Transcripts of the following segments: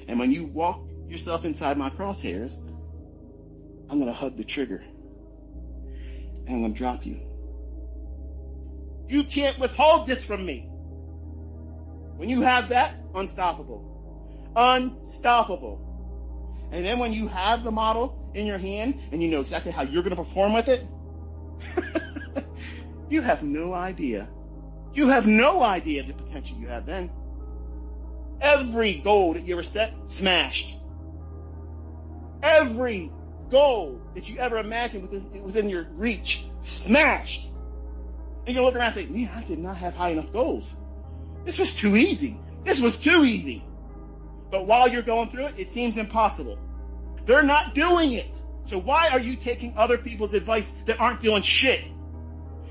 And when you walk yourself inside my crosshairs, I'm going to hug the trigger. And I'm going to drop you. You can't withhold this from me. When you have that, unstoppable. Unstoppable. And then when you have the model in your hand and you know exactly how you're going to perform with it, you have no idea. You have no idea the potential you have then. Every goal that you ever set, smashed. Every goal that you ever imagined within your reach, smashed. And you're going to look around and say, man, I did not have high enough goals. This was too easy. This was too easy. But while you're going through it, it seems impossible. They're not doing it. So why are you taking other people's advice that aren't doing shit?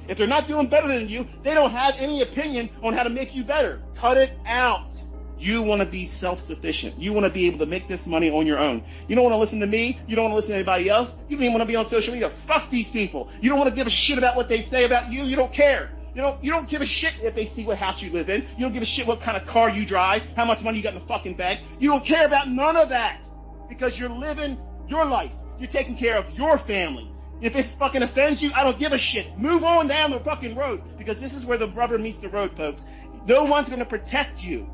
If they're not doing better than you, they don't have any opinion on how to make you better. Cut it out. You want to be self-sufficient. You want to be able to make this money on your own. You don't want to listen to me. You don't want to listen to anybody else. You don't even want to be on social media. Fuck these people. You don't want to give a shit about what they say about you. You don't care. You don't give a shit if they see what house you live in. You don't give a shit what kind of car you drive, how much money you got in the fucking bank. You don't care about none of that because you're living your life. You're taking care of your family. If it fucking offends you, I don't give a shit. Move on down the fucking road because this is where the rubber meets the road, folks. No one's going to protect you.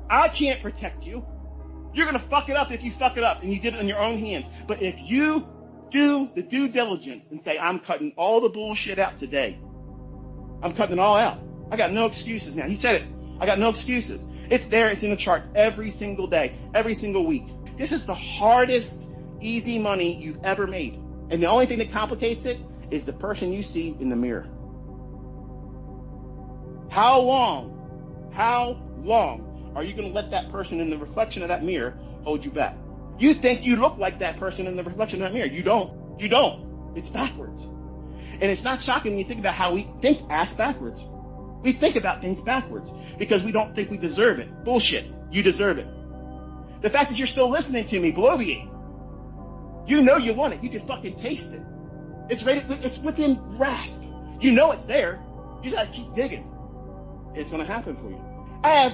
I can't protect you. You're going to fuck it up if you fuck it up and you did it in your own hands. But if you do the due diligence and say, I'm cutting all the bullshit out today. I'm cutting it all out. I got no excuses now. He said it. I got no excuses. It's there. It's in the charts every single day, every single week. This is the hardest, easy money you've ever made. And the only thing that complicates it is the person you see in the mirror. How long are you going to let that person in the reflection of that mirror hold you back? You think you look like that person in the reflection of that mirror. You don't. You don't. It's backwards. And it's not shocking when you think about how we think ass backwards. We think about things backwards because we don't think we deserve it. Bullshit. You deserve it. The fact that you're still listening to me, bloviate. You know you want it. You can fucking taste it. It's ready. It's within grasp. You know it's there. You just gotta keep digging. It's gonna happen for you. I have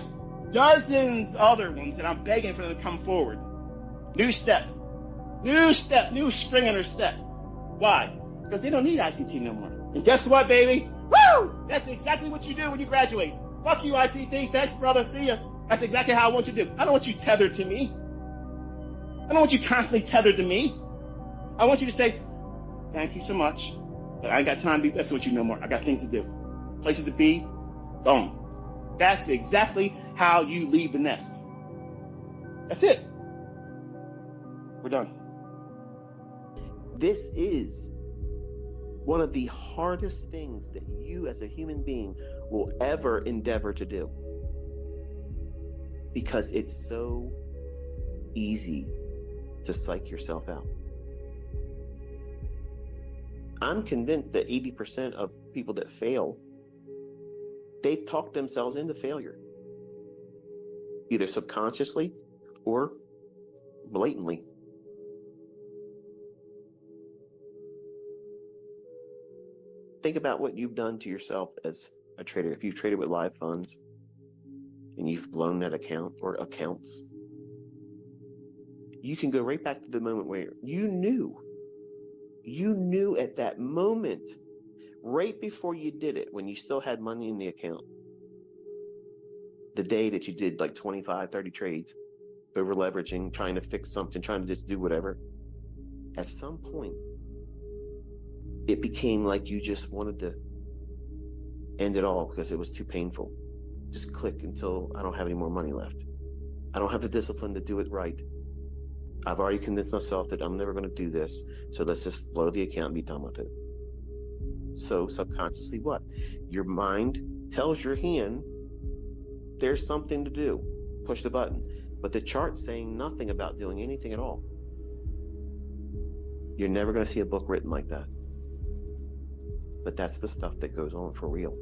dozens other ones that I'm begging for them to come forward. New step. New string in their step. Why? Because they don't need ICT no more. And guess what, baby? Woo! That's exactly what you do when you graduate. Fuck you, ICT. Thanks, brother. See ya. That's exactly how I want you to do. I don't want you tethered to me. I don't want you constantly tethered to me. I want you to say, thank you so much, but I ain't got time to be messing with you no more. I got things to do. Places to be. Boom. That's exactly how you leave the nest. That's it. We're done. This is one of the hardest things that you as a human being will ever endeavor to do. Because it's so easy to psych yourself out. I'm convinced that 80% of people that fail, they talk themselves into failure. Either subconsciously or blatantly. Think about what you've done to yourself as a trader. If you've traded with live funds and you've blown that account or accounts, you can go right back to the moment where you knew at that moment, right before you did it, when you still had money in the account, the day that you did like 25, 30 trades, over leveraging, trying to fix something, trying to just do whatever, at some point, it became like you just wanted to end it all because it was too painful. Just click until I don't have any more money left. I don't have the discipline to do it right. I've already convinced myself that I'm never going to do this, so let's just blow the account and be done with it. So subconsciously what? Your mind tells your hand there's something to do. Push the button. But the chart's saying nothing about doing anything at all. You're never going to see a book written like that. But that's the stuff that goes on for real.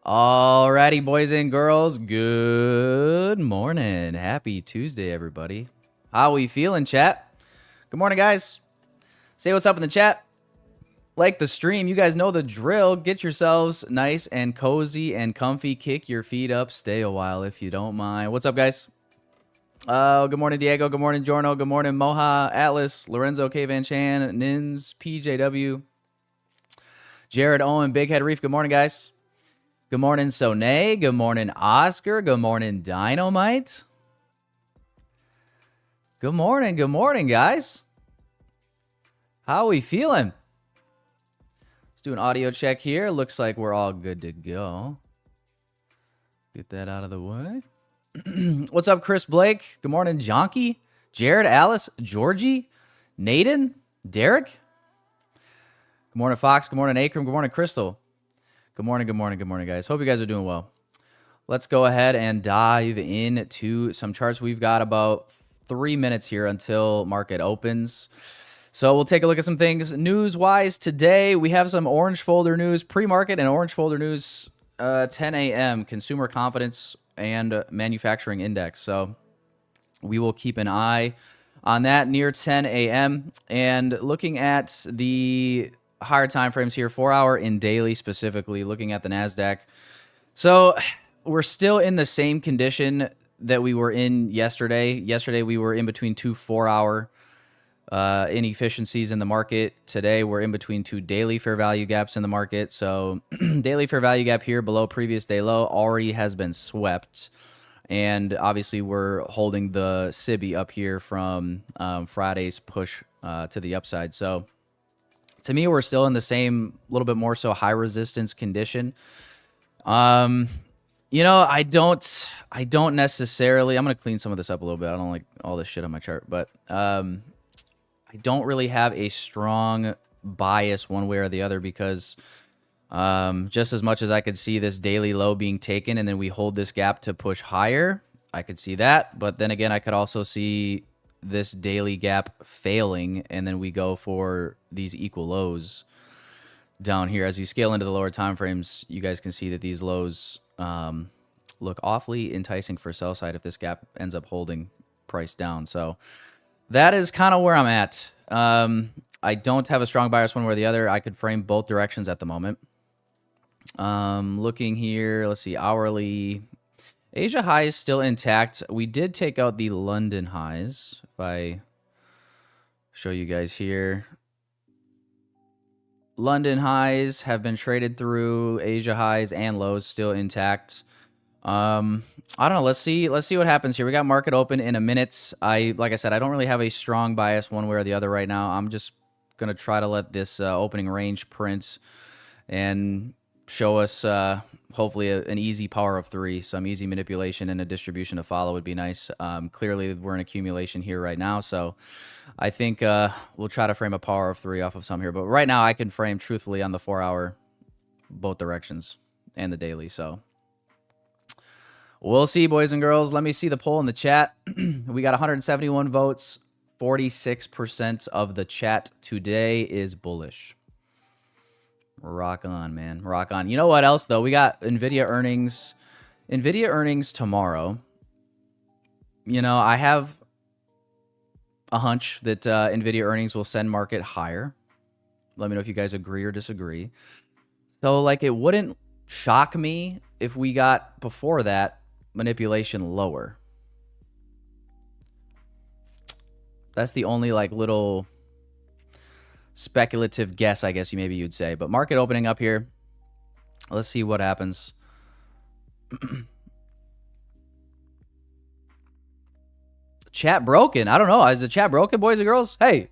Alrighty, boys and girls, good morning. Happy Tuesday, everybody. How we feeling, chat? Good morning, guys. Say what's up in the chat. Like the stream. You guys know the drill. Get yourselves nice and cozy and comfy. Kick your feet up. Stay a while if you don't mind. What's up, guys? Good morning, Diego. Good morning, Jorno. Good morning, Moha, Atlas, Lorenzo, K. Van Chan, Nins, PJW, Jared, Owen, Big Head Reef. Good morning, guys. Good morning, Soné. Good morning, Oscar. Good morning, Dynamite. Good morning, guys. How are we feeling? Let's do an audio check here. Looks like we're all good to go. Get that out of the way. What's up, Chris Blake? Good morning, Jonky, Jared, Alice, Georgie, Naden, Derek. Good morning, Fox. Good morning, Akram. Good morning, Crystal. Good morning, guys. Hope you guys are doing well. Let's go ahead and dive into some charts. We've got about 3 minutes here until market opens. So we'll take a look at some things. News-wise today, we have some orange folder news, pre-market and orange folder news, 10 a.m., consumer confidence and manufacturing index. So we will keep an eye on that near 10 a.m. And looking at the higher time frames here, 4-hour and daily specifically, looking at the NASDAQ. So we're still in the same condition that we were in yesterday. Yesterday, we were in between 2 4-hour inefficiencies in the market. Today, we're in between 2 daily fair value gaps in the market. So daily fair value gap here below previous day low already has been swept. And obviously, we're holding the SIBI up here from Friday's push to the upside. So to me, we're still in the same, little bit more so high resistance condition. You know, I don't necessarily, I'm going to clean some of this up a little bit. I don't like all this shit on my chart, but I don't really have a strong bias one way or the other because just as much as I could see this daily low being taken and then we hold this gap to push higher, I could see that. But then again, I could also see this daily gap failing and then we go for these equal lows down here. As you scale into the lower time frames, you guys can see that these lows look awfully enticing for sell side if this gap ends up holding price down. So that is kind of where I'm at. I don't have a strong bias one way or the other. I could frame both directions at the moment. Looking here, let's see, hourly. Asia high is still intact. We did take out the London highs. If I show you guys here, London highs have been traded through. Asia highs and lows still intact. I don't know. Let's see what happens here. We got market open in a minute. Like I said, I don't really have a strong bias one way or the other right now. I'm just gonna try to let this opening range print and show us hopefully an easy power of 3. Some easy manipulation and a distribution to follow would be nice. Clearly, we're in accumulation here right now, so I think we'll try to frame a power of 3 off of some here. But right now, I can frame truthfully on the 4-hour both directions and the daily. So we'll see, boys and girls. Let me see the poll in the chat. We got 171 votes. 46% of the chat today is bullish. Rock on, man. Rock on. You know what else, though? We got NVIDIA earnings. NVIDIA earnings tomorrow. You know, I have a hunch that NVIDIA earnings will send market higher. Let me know if you guys agree or disagree. So, like, it wouldn't shock me if we got, before that, manipulation lower. That's the only, like, little speculative guess, I guess maybe you'd say. But market opening up here. Let's see what happens. Chat broken. I don't know. Is the chat broken, boys and girls? Hey,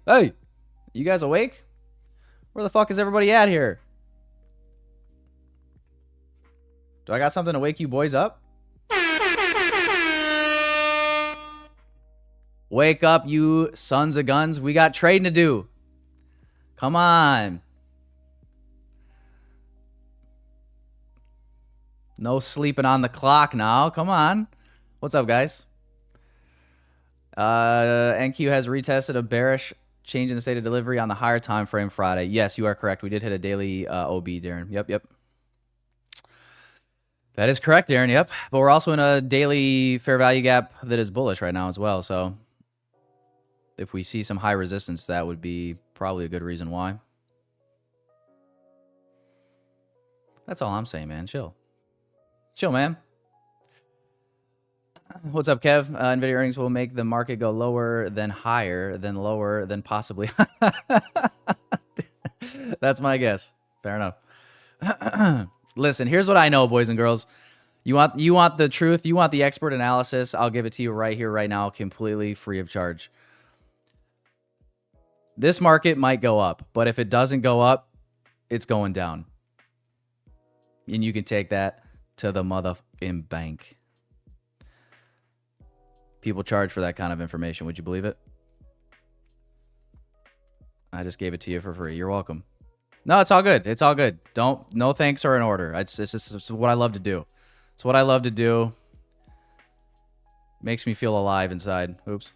you guys awake? Where the fuck is everybody at here? Do I got something to wake you boys up? Wake up, you sons of guns. We got trading to do. Come on. No sleeping on the clock now. Come on. What's up, guys? NQ has retested a bearish change in the state of delivery on the higher time frame Friday. Yes, you are correct. We did hit a daily OB, Darren. Yep. That is correct, Aaron. Yep. But we're also in a daily fair value gap that is bullish right now as well. So if we see some high resistance, that would be probably a good reason why. That's all I'm saying, man. Chill. Chill, man. What's up, Kev? NVIDIA earnings will make the market go lower, then higher, then lower, then possibly. That's my guess. Fair enough. Listen, here's what I know, boys and girls. You want the truth, you want the expert analysis, I'll give it to you right here, right now, completely free of charge. This market might go up, but if it doesn't go up, it's going down. And you can take that to the motherfucking bank. People charge for that kind of information. Would you believe it? I just gave it to you for free. You're welcome. No, it's all good. It's all good. No thanks are in order. It's what I love to do. It's what I love to do. Makes me feel alive inside. Oops.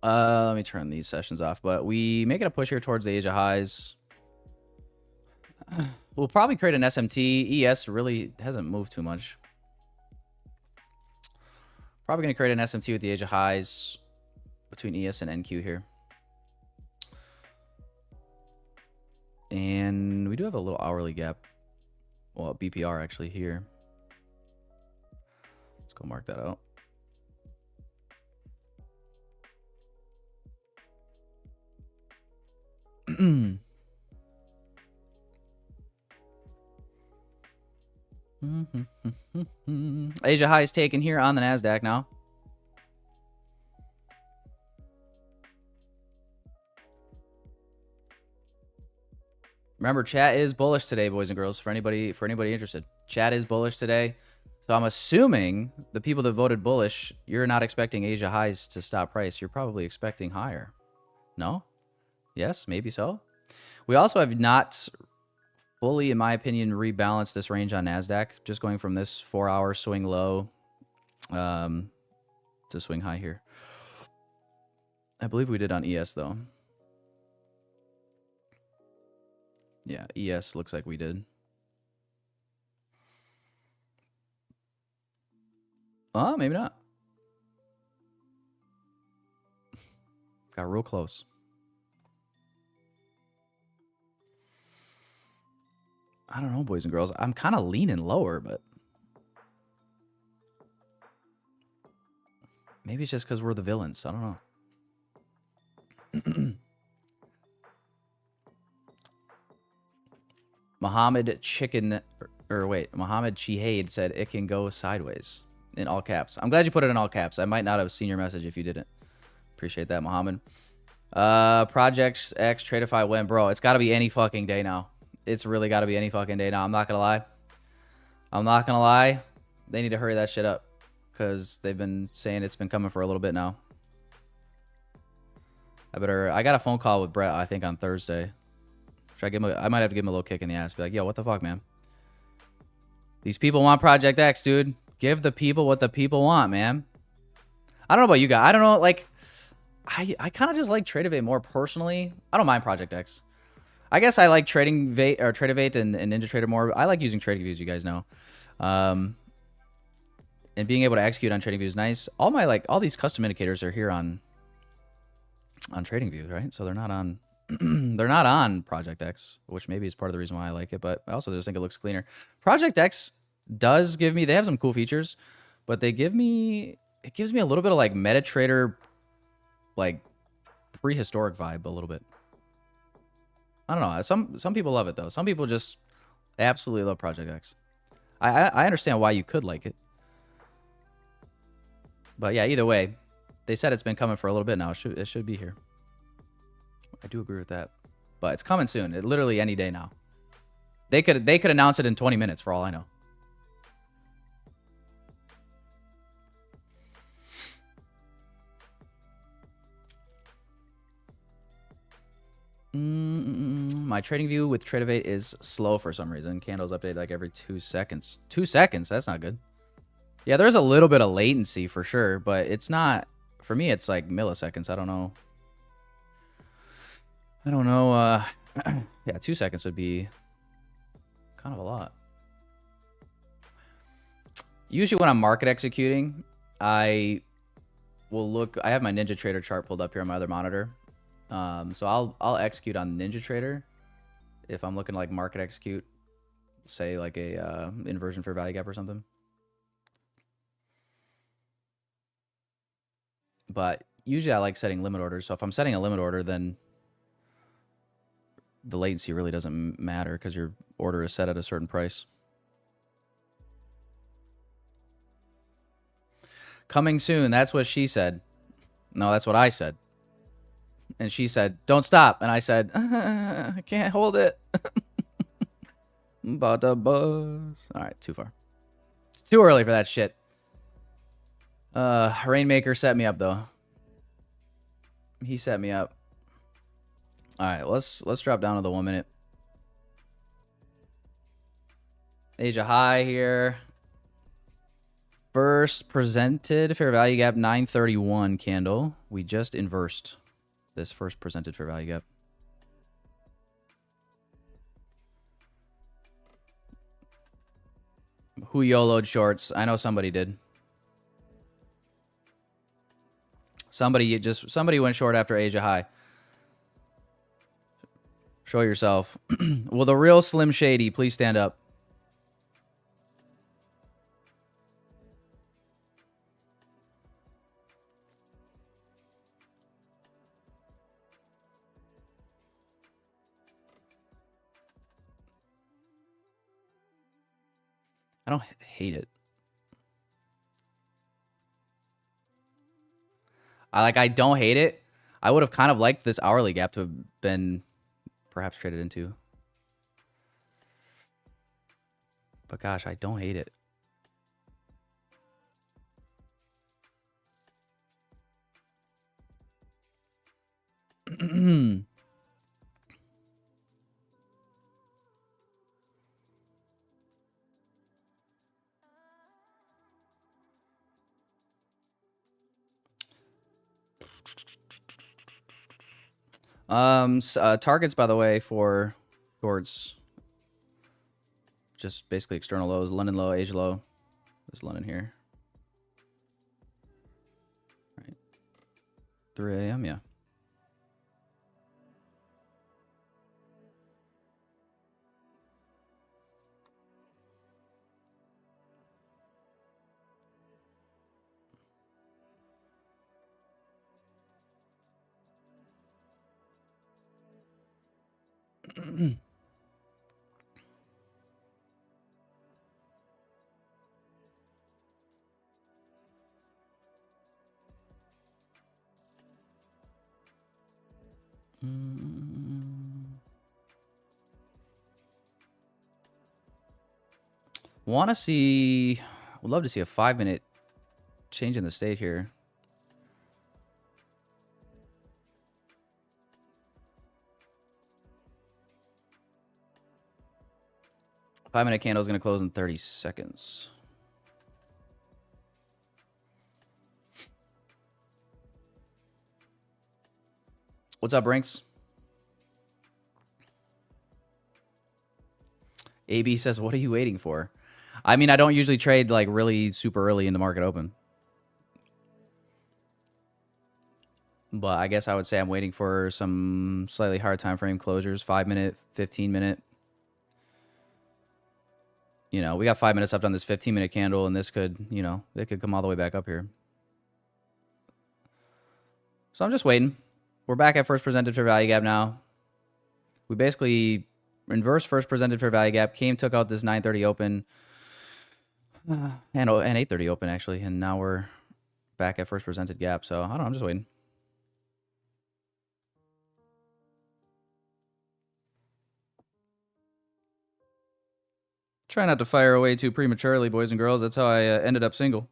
Let me turn these sessions off. But we making a push here towards the Asia highs. We'll probably create an SMT. ES really hasn't moved too much. Probably going to create an SMT with the Asia highs between ES and NQ here. And we do have a little hourly gap. Well, BPR actually here. Let's go mark that out. Asia high is taken here on the NASDAQ now. Remember, chat is bullish today, boys and girls, for anybody interested. Chat is bullish today. So I'm assuming the people that voted bullish, you're not expecting Asia highs to stop price. You're probably expecting higher. No? Yes, maybe so. We also have not fully, in my opinion, rebalanced this range on NASDAQ. Just going from this 4-hour swing low to swing high here. I believe we did on ES, though. Yeah, ES looks like we did. Oh, maybe not. Got real close. I don't know, boys and girls. I'm kind of leaning lower, but maybe it's just because we're the villains. I don't know. Mohammed Chihade said it can go sideways in all caps. I'm glad you put it in all caps. I might not have seen your message if you didn't. Appreciate that, Mohammed. Project X Tradeify win, bro. It's got to be any fucking day now. It's really got to be any fucking day now. I'm not gonna lie. They need to hurry that shit up because they've been saying it's been coming for a little bit now. I got a phone call with Brett, I think, on Thursday. I might have to give him a little kick in the ass. Be like, yo, what the fuck, man? These people want Project X, dude. Give the people what the people want, man. I don't know about you guys. I don't know, like, I kind of just like Tradeify more personally. I don't mind Project X. I guess I like Tradeify and NinjaTrader more. I like using TradingView, you guys know. And being able to execute on TradingView is nice. All these custom indicators are here on TradingView, right? So they're not on they're not on Project X, which maybe is part of the reason why I like it, but I also just think it looks cleaner. Project X does give me, they have some cool features, but it gives me a little bit of like MetaTrader, like prehistoric vibe a little bit. I don't know. Some people love it though. Some people just absolutely love Project X. I understand why you could like it. But yeah, either way, they said it's been coming for a little bit now. It should be here. I do agree with that. But it's coming soon. Literally any day now. They could announce it in 20 minutes for all I know. My TradingView with Tradeify is slow for some reason. Candles update like every 2 seconds. 2 seconds? That's not good. Yeah, there's a little bit of latency for sure, but it's not, for me, it's like milliseconds. I don't know. I don't know. Yeah, 2 seconds would be kind of a lot. Usually when I'm market executing, I will look. I have my Ninja Trader chart pulled up here on my other monitor. So I'll execute on Ninja Trader if I'm looking to like market execute, say like a inversion fair value gap or something. But usually I like setting limit orders. So if I'm setting a limit order, then the latency really doesn't matter because your order is set at a certain price. Coming soon. That's what she said. No, that's what I said. And she said, don't stop. And I said, I can't hold it. I'm about to buzz. All right, too far. It's too early for that shit. Rainmaker set me up, though. He set me up. All right, let's drop down to the 1 minute. Asia high here. First presented fair value gap 931 candle. We just inversed this first presented fair value gap. Who YOLO'd shorts? I know somebody did. Somebody went short after Asia high. Show yourself. Will the real Slim Shady please stand up? I don't hate it. I don't hate it. I would have kind of liked this hourly gap to have been perhaps traded into. But gosh, I don't hate it. Targets, by the way, for shorts. Just basically external lows. London low, Asia low. There's London here. Right. 3 a.m., yeah. Want to see... Would love to see a 5-minute change in the state here. Five-minute candle is going to close in 30 seconds. What's up, Brinks? AB says, what are you waiting for? I mean, I don't usually trade like really super early in the market open. But I guess I would say I'm waiting for some slightly hard time frame closures. 5-minute, 15-minute. You know, we got 5 minutes left on this 15-minute candle, and this could, you know, it could come all the way back up here. So I'm just waiting. We're back at first presented fair value gap now. We basically reversed first presented fair value gap, took out this 930 open, and 830 open, actually, and now we're back at first presented gap. So I don't know, I'm just waiting. Try not to fire away too prematurely, boys and girls. That's how I ended up single.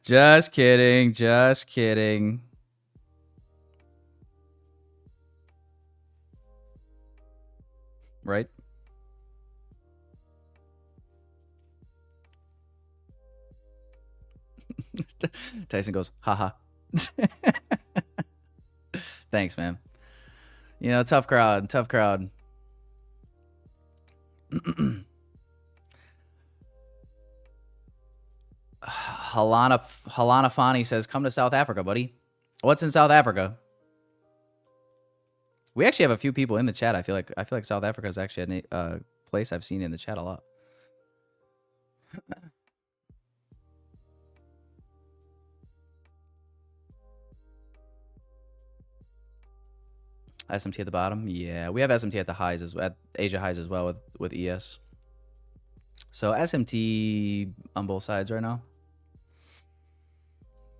Just kidding. Just kidding. Right? Tyson goes, haha. Thanks, man. You know, tough crowd, tough crowd. Halana Fani says, come to South Africa, buddy. What's in South Africa? We actually have a few people in the chat. I feel like South Africa is actually a place I've seen in the chat a lot. SMT at the bottom. Yeah, we have SMT at the highs at Asia highs as well with ES. So SMT on both sides right now.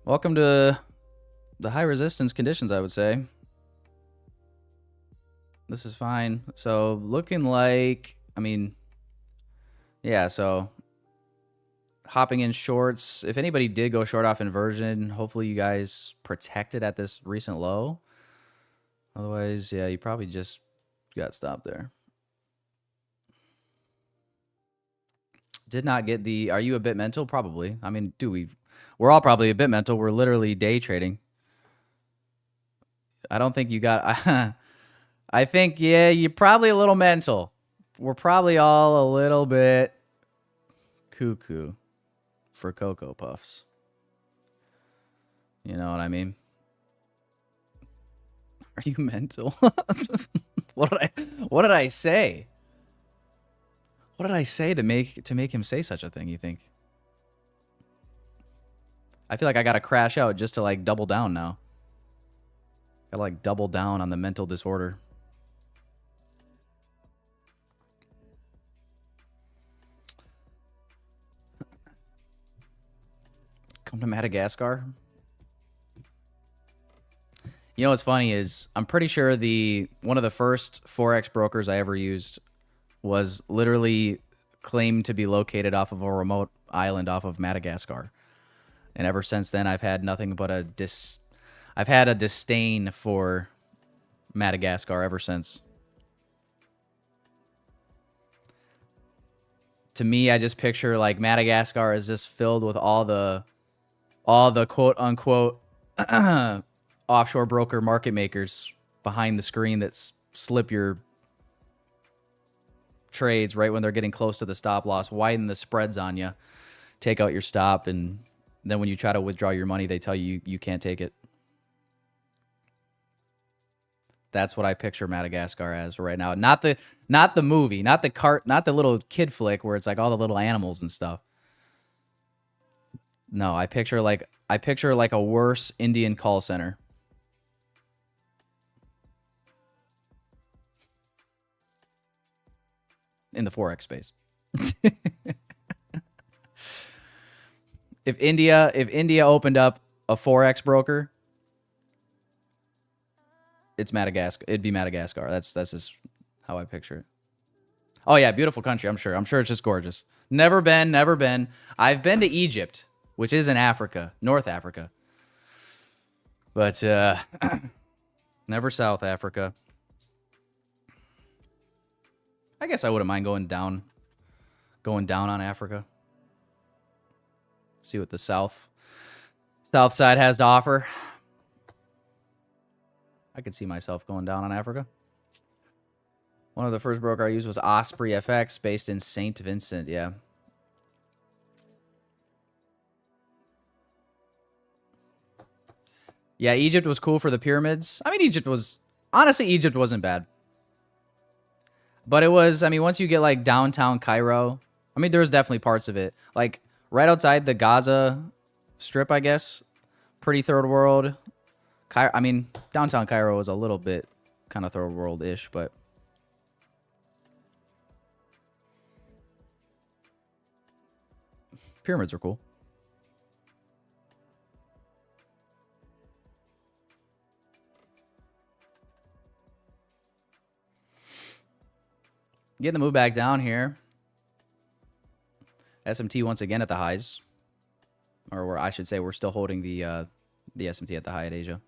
Welcome to the high resistance conditions, I would say. This is fine. So looking like, I mean, yeah, so hopping in shorts. If anybody did go short off inversion, hopefully you guys protected at this recent low. Otherwise, yeah, you probably just got stopped there. Did not get the, are you a bit mental? Probably. I mean, we're all probably a bit mental. We're literally day trading. I don't think you got, I think, yeah, you're probably a little mental. We're probably all a little bit cuckoo for Cocoa Puffs. You know what I mean? Are you mental? What did I say? What did I say to make him say such a thing, you think? I feel like I gotta crash out just to like double down now. Gotta like double down on the mental disorder. Come to Madagascar. You know what's funny is I'm pretty sure one of the first Forex brokers I ever used was literally claimed to be located off of a remote island off of Madagascar. And ever since then I've had nothing but I've had a disdain for Madagascar ever since. To me, I just picture like Madagascar is just filled with all the quote unquote offshore broker market makers behind the screen that slip your trades right when they're getting close to the stop loss, widen the spreads on you, take out your stop, and then when you try to withdraw your money, they tell you you can't take it. That's what I picture Madagascar as right now. Not the movie, not the little kid flick where it's like all the little animals and stuff. No, I picture like a worse Indian call center. In the Forex space. If India opened up a Forex broker, it's Madagascar. It'd be Madagascar. That's just how I picture it. Oh yeah, beautiful country, I'm sure. I'm sure it's just gorgeous. Never been. I've been to Egypt, which is in Africa, North Africa. But never South Africa. I guess I wouldn't mind going down on Africa. See what the south side has to offer. I could see myself going down on Africa. One of the first broker I used was Osprey FX, based in St. Vincent. Yeah. Yeah, Egypt was cool for the pyramids. I mean, Egypt wasn't bad. But it was, I mean, once you get like downtown Cairo, I mean, there was definitely parts of it. Like right outside the Gaza Strip, I guess. Pretty third world. I mean, downtown Cairo was a little bit kind of third world-ish, but pyramids are cool. Getting the move back down here. SMT once again at the highs. Or I should say we're still holding the SMT at the high at Asia.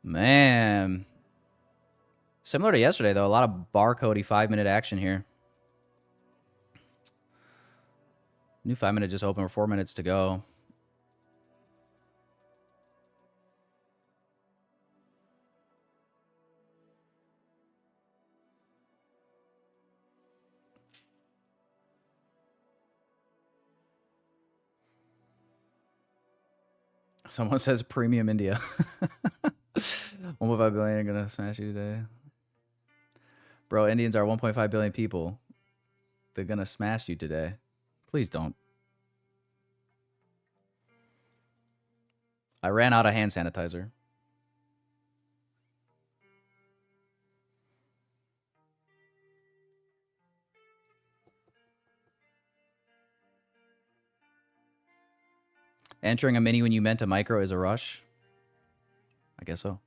Man. Similar to yesterday, though. A lot of barcodey 5-minute action here. New 5 minute just open. We're 4 minutes to go. Someone says premium India. 1.5 billion are gonna smash you today. Bro, Indians are 1.5 billion people. They're gonna smash you today. Please don't. I ran out of hand sanitizer. Entering a mini when you meant a micro is a rush? I guess so.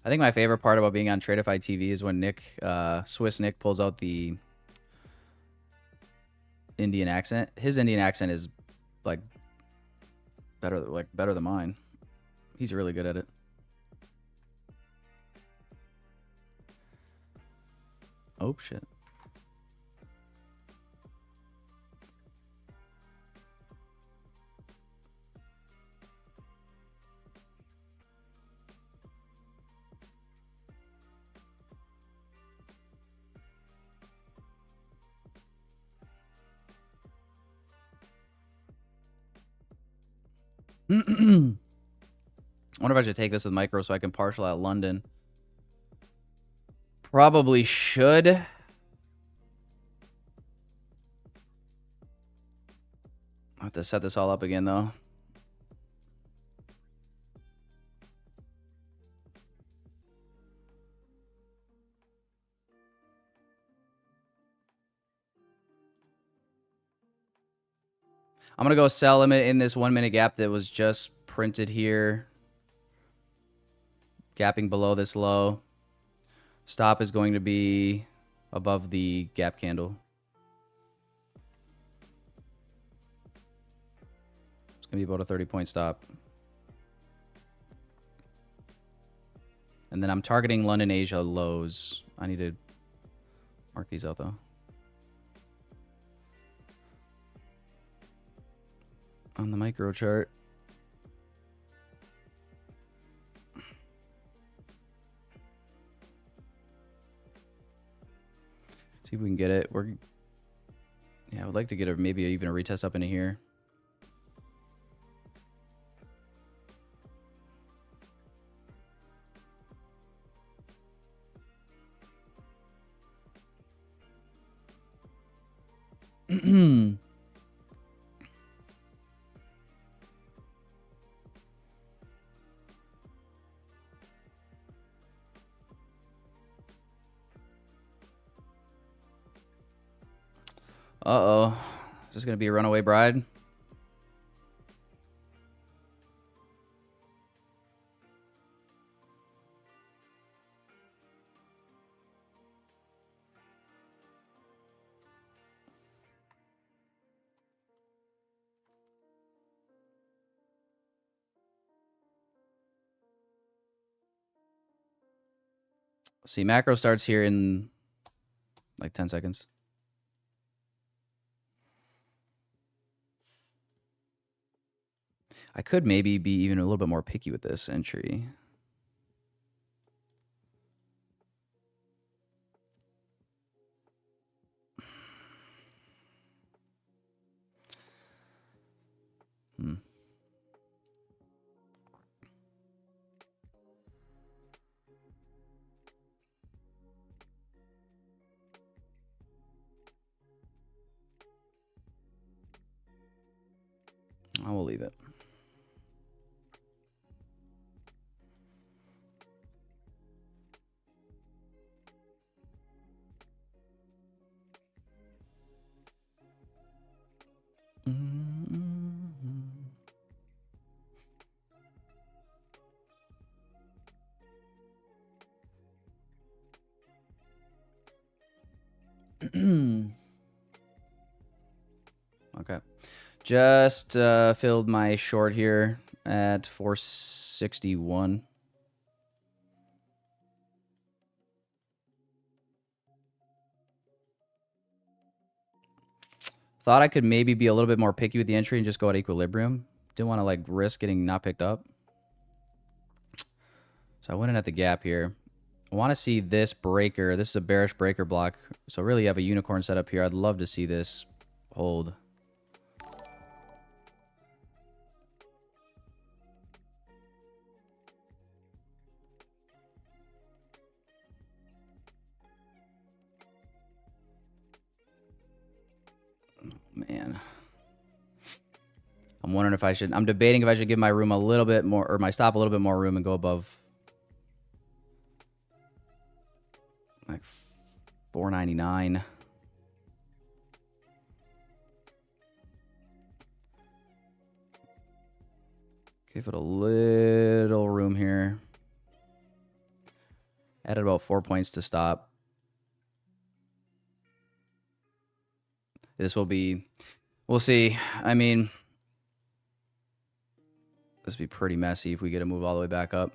I think my favorite part about being on Tradeify TV is when Swiss Nick pulls out the Indian accent. His Indian accent is like better than mine. He's really good at it. Oh shit. I wonder if I should take this with micro so I can partial out London. Probably should. I have to set this all up again though. I'm going to go sell limit in this 1 minute gap that was just printed here. Gapping below this low. Stop is going to be above the gap candle. It's going to be about a 30-point stop. And then I'm targeting London, Asia lows. I need to mark these out though. On the micro chart. See if we can get it. Yeah, I would like to get maybe even a retest up into here. Uh-oh. Is this going to be a runaway bride? See, macro starts here in like 10 seconds. I could maybe be even a little bit more picky with this entry. I will leave it. Okay. Just filled my short here at 461. Thought I could maybe be a little bit more picky with the entry and just go at equilibrium. Didn't want to like risk getting not picked up. So I went in at the gap here. I want to see this breaker. This is a bearish breaker block. So really you have a unicorn set up here. I'd love to see this hold. Man. I'm wondering if I should... I'm debating if I should give my room a little bit more... or my stop a little bit more room and go above... like 499. Give it a little room here. Added about 4 points to stop. This will be... we'll see. I mean... this would be pretty messy if we get to move all the way back up.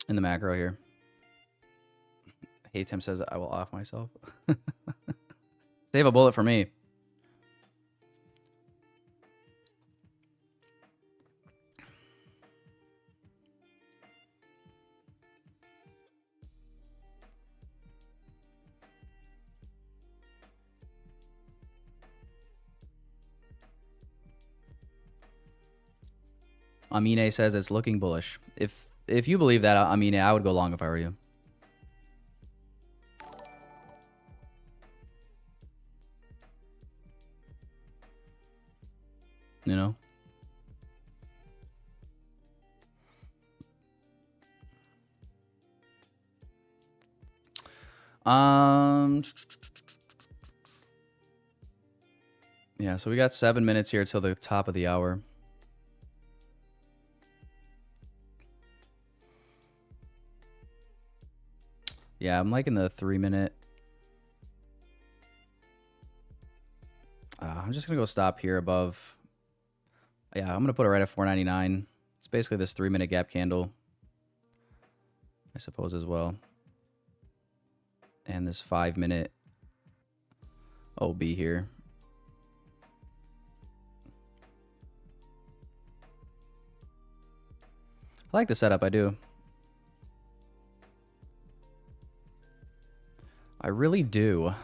In the macro here. Hey, Tim says I will off myself. Save a bullet for me. Amine says it's looking bullish. If you believe that, Amine, I would go long if I were you. You know? Yeah, so we got 7 minutes here till the top of the hour. Yeah, I'm liking the 3 minute. I'm just going to go stop here above. Yeah, I'm going to put it right at 499. It's basically this 3 minute gap candle, I suppose, as well. And this 5 minute OB here. I like the setup, I do. I really do.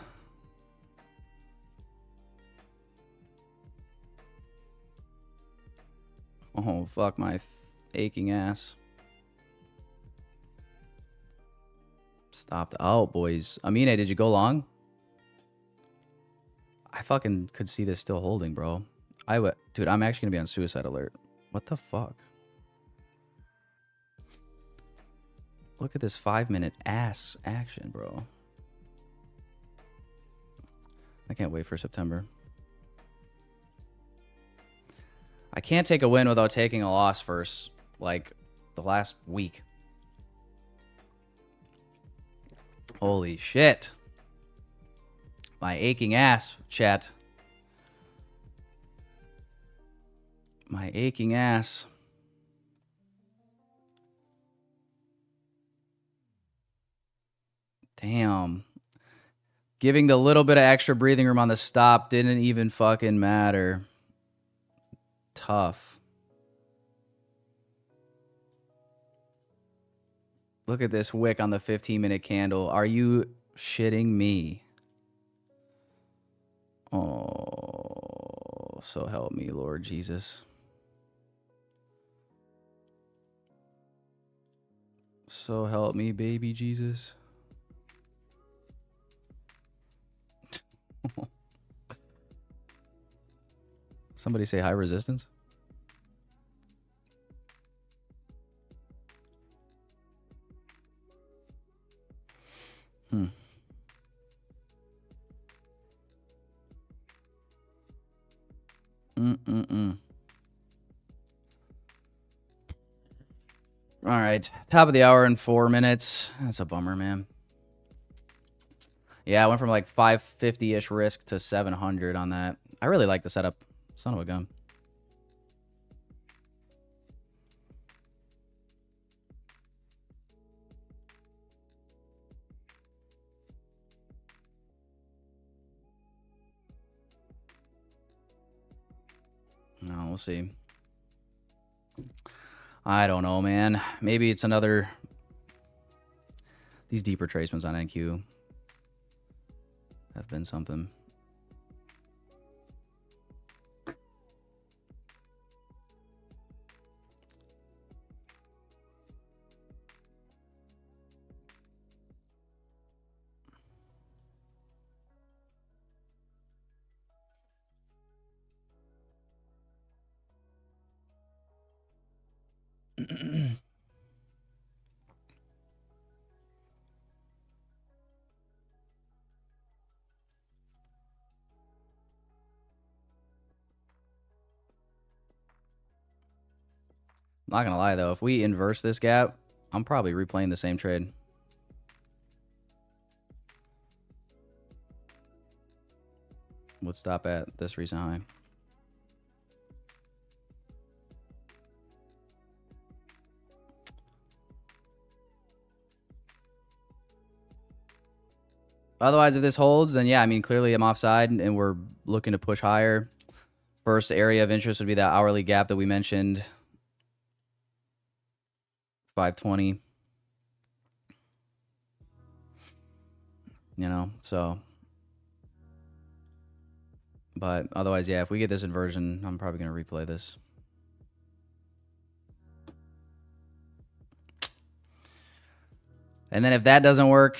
Oh, fuck my aching ass. Stopped out, boys. Amine, did you go long? I fucking could see this still holding, bro. Dude, I'm actually gonna be on suicide alert. What the fuck? Look at this 5 minute ass action, bro. I can't wait for September. I can't take a win without taking a loss first, like the last week. Holy shit. My aching ass, chat. My aching ass. Damn. Giving the little bit of extra breathing room on the stop didn't even fucking matter. Tough. Look at this wick on the 15-minute candle. Are you shitting me? Oh, so help me, Lord Jesus. So help me, baby Jesus. Somebody say high resistance. All right, top of the hour in 4 minutes. That's a bummer, man. Yeah, I went from like 550-ish risk to 700 on that. I really like the setup. Son of a gun. No, we'll see. I don't know, man. Maybe it's another... These deep retracements on NQ have been something. Not gonna lie though, if we inverse this gap, I'm probably replaying the same trade. Would stop at this recent high. Otherwise, if this holds, then yeah, I mean, clearly I'm offside and we're looking to push higher. First area of interest would be that hourly gap that we mentioned. 520. You know, so. But otherwise, yeah, if we get this inversion, I'm probably going to replay this. And then if that doesn't work,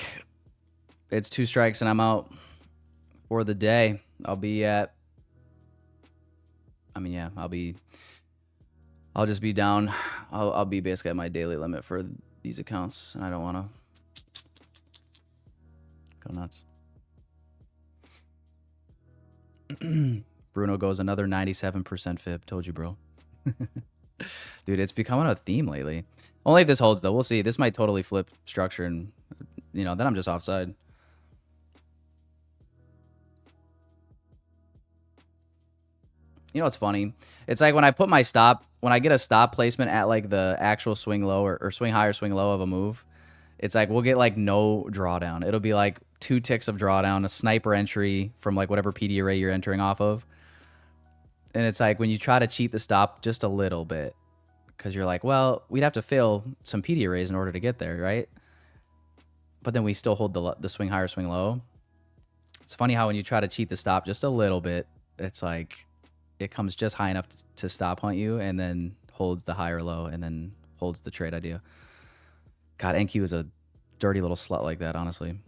it's 2 strikes and I'm out for the day. I'll be at, I mean, yeah, I'll just be down. I'll be basically at my daily limit for these accounts, and I don't want to go nuts. Bruno goes another 97% fib. Told you, bro. Dude, it's becoming a theme lately. Only if this holds, though. We'll see. This might totally flip structure, and, you know, then I'm just offside. You know what's funny? It's like when I put my stop, when I get a stop placement at like the actual swing low or swing high or swing low of a move, it's like we'll get like no drawdown. It'll be like 2 ticks of drawdown, a sniper entry from like whatever PD array you're entering off of. And it's like when you try to cheat the stop just a little bit, because you're like, well, we'd have to fail some PD arrays in order to get there, right? But then we still hold the swing high or swing low. It's funny how when you try to cheat the stop just a little bit, it's like it comes just high enough to stop hunt you and then holds the high or low and then holds the trade idea. God, NQ is a dirty little slut like that, honestly.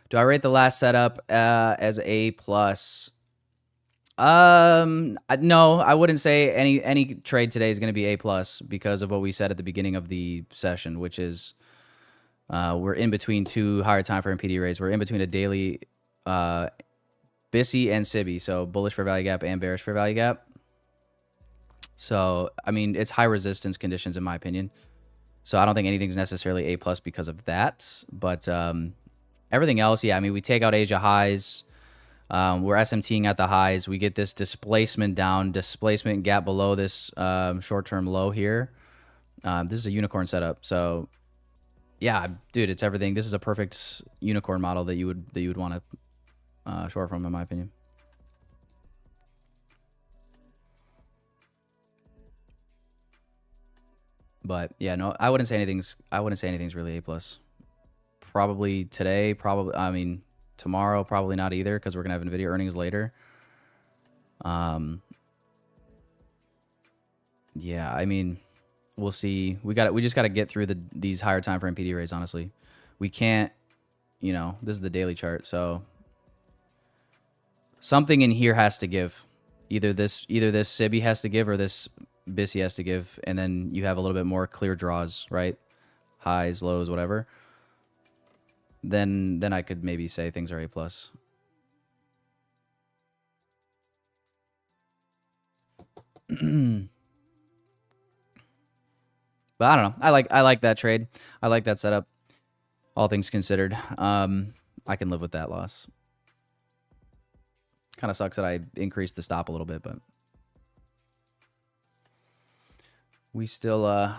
Do I rate the last setup as A+? No, I wouldn't say any trade today is going to be A+ because of what we said at the beginning of the session, which is we're in between 2 higher time frame PD arrays. We're in between a daily BISI and SIBI, so bullish fair value gap and bearish fair value gap. So, I mean, it's high resistance conditions in my opinion. So I don't think anything's necessarily A+ because of that. But everything else, yeah, I mean, we take out Asia highs. We're SMTing at the highs. We get this displacement down, displacement gap below this short-term low here. This is a unicorn setup. So, yeah, dude, it's everything. This is a perfect unicorn model that you would want to short from, in my opinion. But yeah, no, I wouldn't say anything's really A+. Probably today, I mean, tomorrow, probably not either, because we're gonna have NVIDIA earnings later. Yeah, I mean, we'll see. We just gotta get through these higher time frame PD arrays. Honestly, we can't. You know, this is the daily chart, so something in here has to give. Either this SIBI has to give, or this BISI has to give, and then you have a little bit more clear draws, right? Highs, lows, whatever. Then I could maybe say things are A+. But I don't know. I like that trade. I like that setup. All things considered, I can live with that loss. Kind of sucks that I increased the stop a little bit, but we still yeah,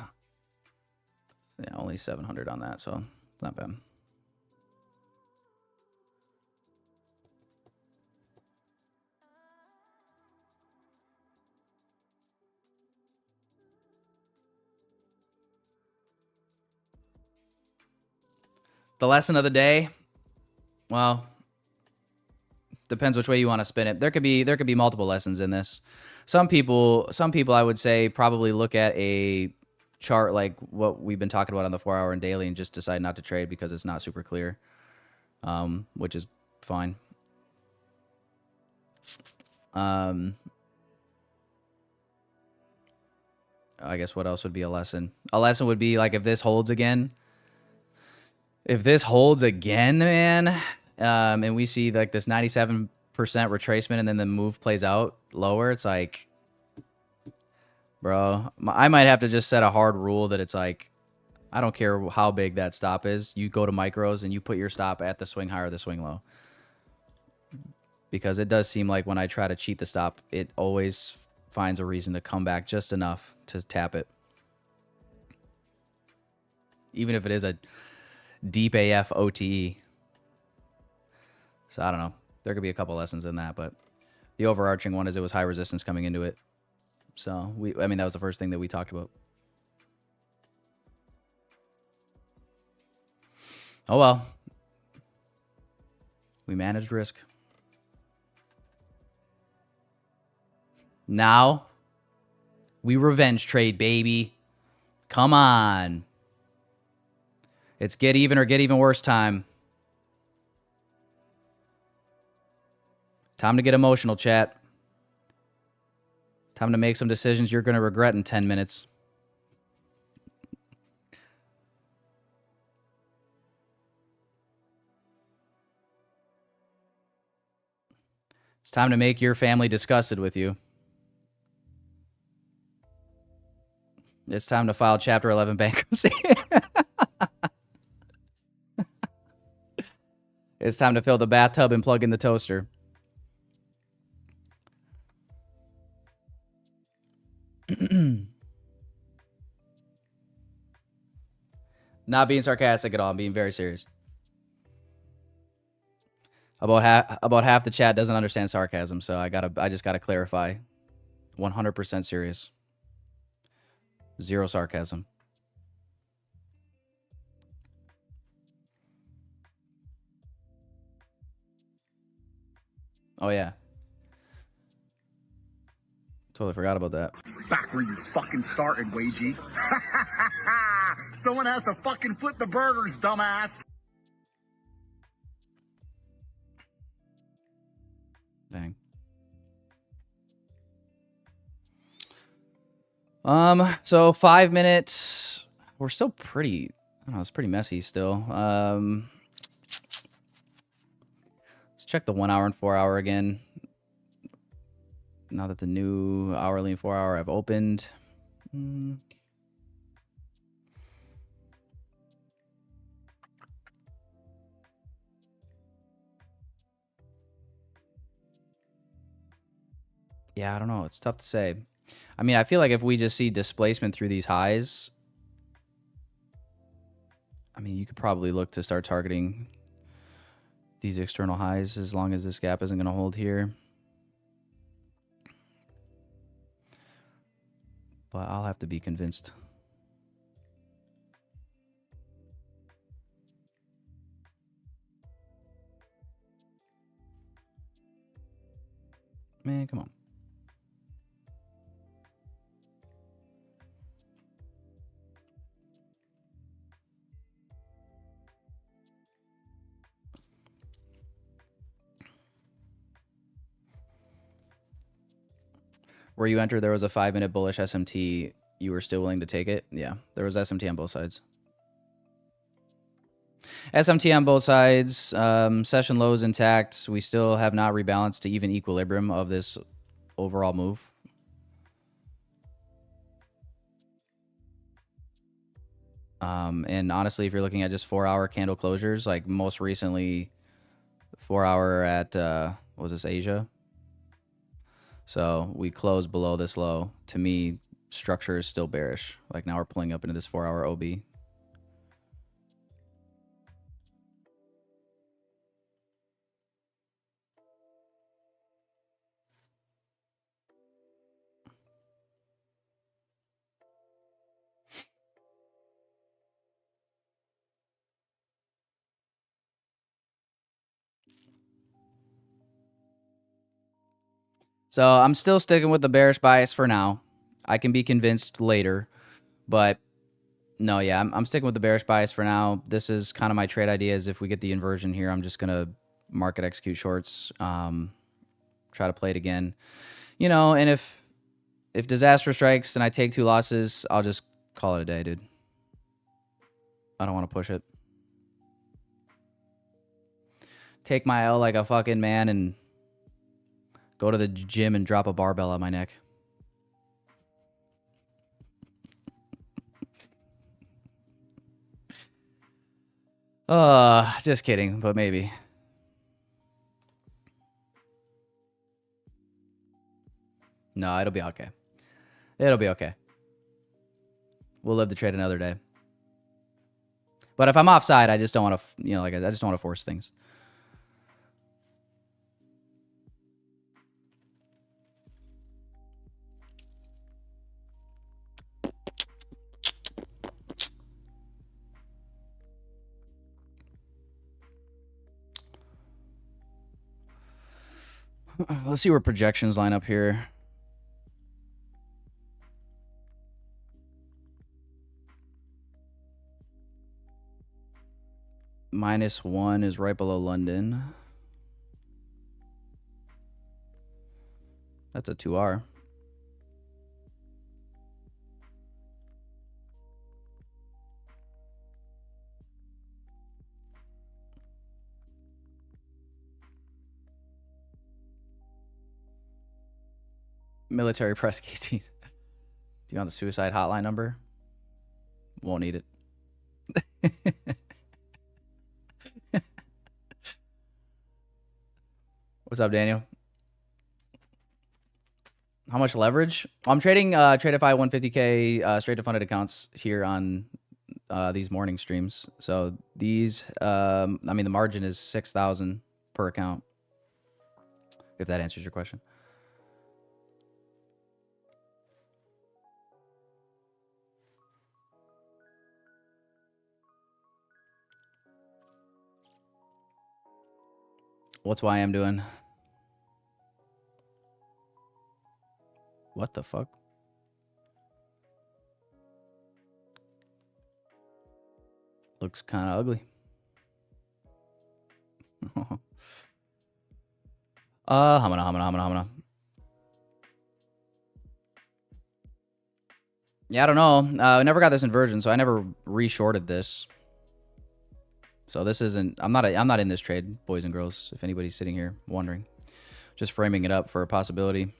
only 700 on that, so it's not bad. The lesson of the day, well, depends which way you want to spin it. There could be multiple lessons in this. Some people I would say probably look at a chart like what we've been talking about on the 4-hour and daily and just decide not to trade because it's not super clear, which is fine. I guess what else would be a lesson? A lesson would be like if this holds again. If this holds again, man, and we see like this 97% retracement and then the move plays out lower, it's like, bro, I might have to just set a hard rule that it's like, I don't care how big that stop is. You go to micros and you put your stop at the swing high or the swing low. Because it does seem like when I try to cheat the stop, it always finds a reason to come back just enough to tap it. Even if it is a deep AF OTE. So I don't know. There could be a couple lessons in that, but the overarching one is it was high resistance coming into it. So I mean, that was the first thing that we talked about. Oh well. We managed risk. Now we revenge trade, baby. Come on. It's get even or get even worse time. Time to get emotional, chat. Time to make some decisions you're going to regret in 10 minutes. It's time to make your family disgusted with you. It's time to file Chapter 11 bankruptcy. It's time to fill the bathtub and plug in the toaster. Not being sarcastic at all. I'm being very serious. About half the chat doesn't understand sarcasm, so I just gotta clarify. 100% serious. Zero sarcasm. Oh, yeah. Totally forgot about that. Back where you fucking started, Wagey. Someone has to fucking flip the burgers, dumbass. Dang. So 5 minutes. We're still pretty, I don't know, it's pretty messy still. Let's check the 1 hour and 4 hour again. Now that the new hourly and 4 hour have opened. Yeah, I don't know. It's tough to say. I mean, I feel like if we just see displacement through these highs, I mean, you could probably look to start targeting these external highs as long as this gap isn't going to hold here. But I'll have to be convinced. Man, come on. Where you entered, there was a 5 minute bullish SMT. You were still willing to take it? Yeah, there was SMT on both sides. SMT on both sides. Session lows intact. We still have not rebalanced to even equilibrium of this overall move. And honestly, if you're looking at just 4-hour candle closures, like most recently, 4-hour at what was this, Asia? So we closed below this low. To me, structure is still bearish. Like now we're pulling up into this 4-hour OB. So I'm still sticking with the bearish bias for now. I can be convinced later, but no, yeah, I'm sticking with the bearish bias for now. This is kind of my trade idea is if we get the inversion here, I'm just going to market execute shorts, try to play it again. You know, and if disaster strikes and I take 2 losses, I'll just call it a day, dude. I don't want to push it. Take my L like a fucking man and go to the gym and drop a barbell on my neck. Just kidding, but maybe. No, it'll be okay. It'll be okay. We'll live to trade another day. But if I'm offside, I just don't want to, you know, like I just don't want to force things. Let's see where projections line up here. -1 is right below London. That's a 2R. Military press KT. Do you want the suicide hotline number? Won't need it. What's up, Daniel? How much leverage? I'm trading Tradeify 150K straight to funded accounts here on these morning streams. So these, I mean, the margin is 6,000 per account. If that answers your question. What's YM doing? What the fuck? Looks kind of ugly. Hamana. Yeah, I don't know. I never got this inversion, so I never re-shorted this. So this isn't. I'm not in this trade, boys and girls. If anybody's sitting here wondering, just framing it up for a possibility.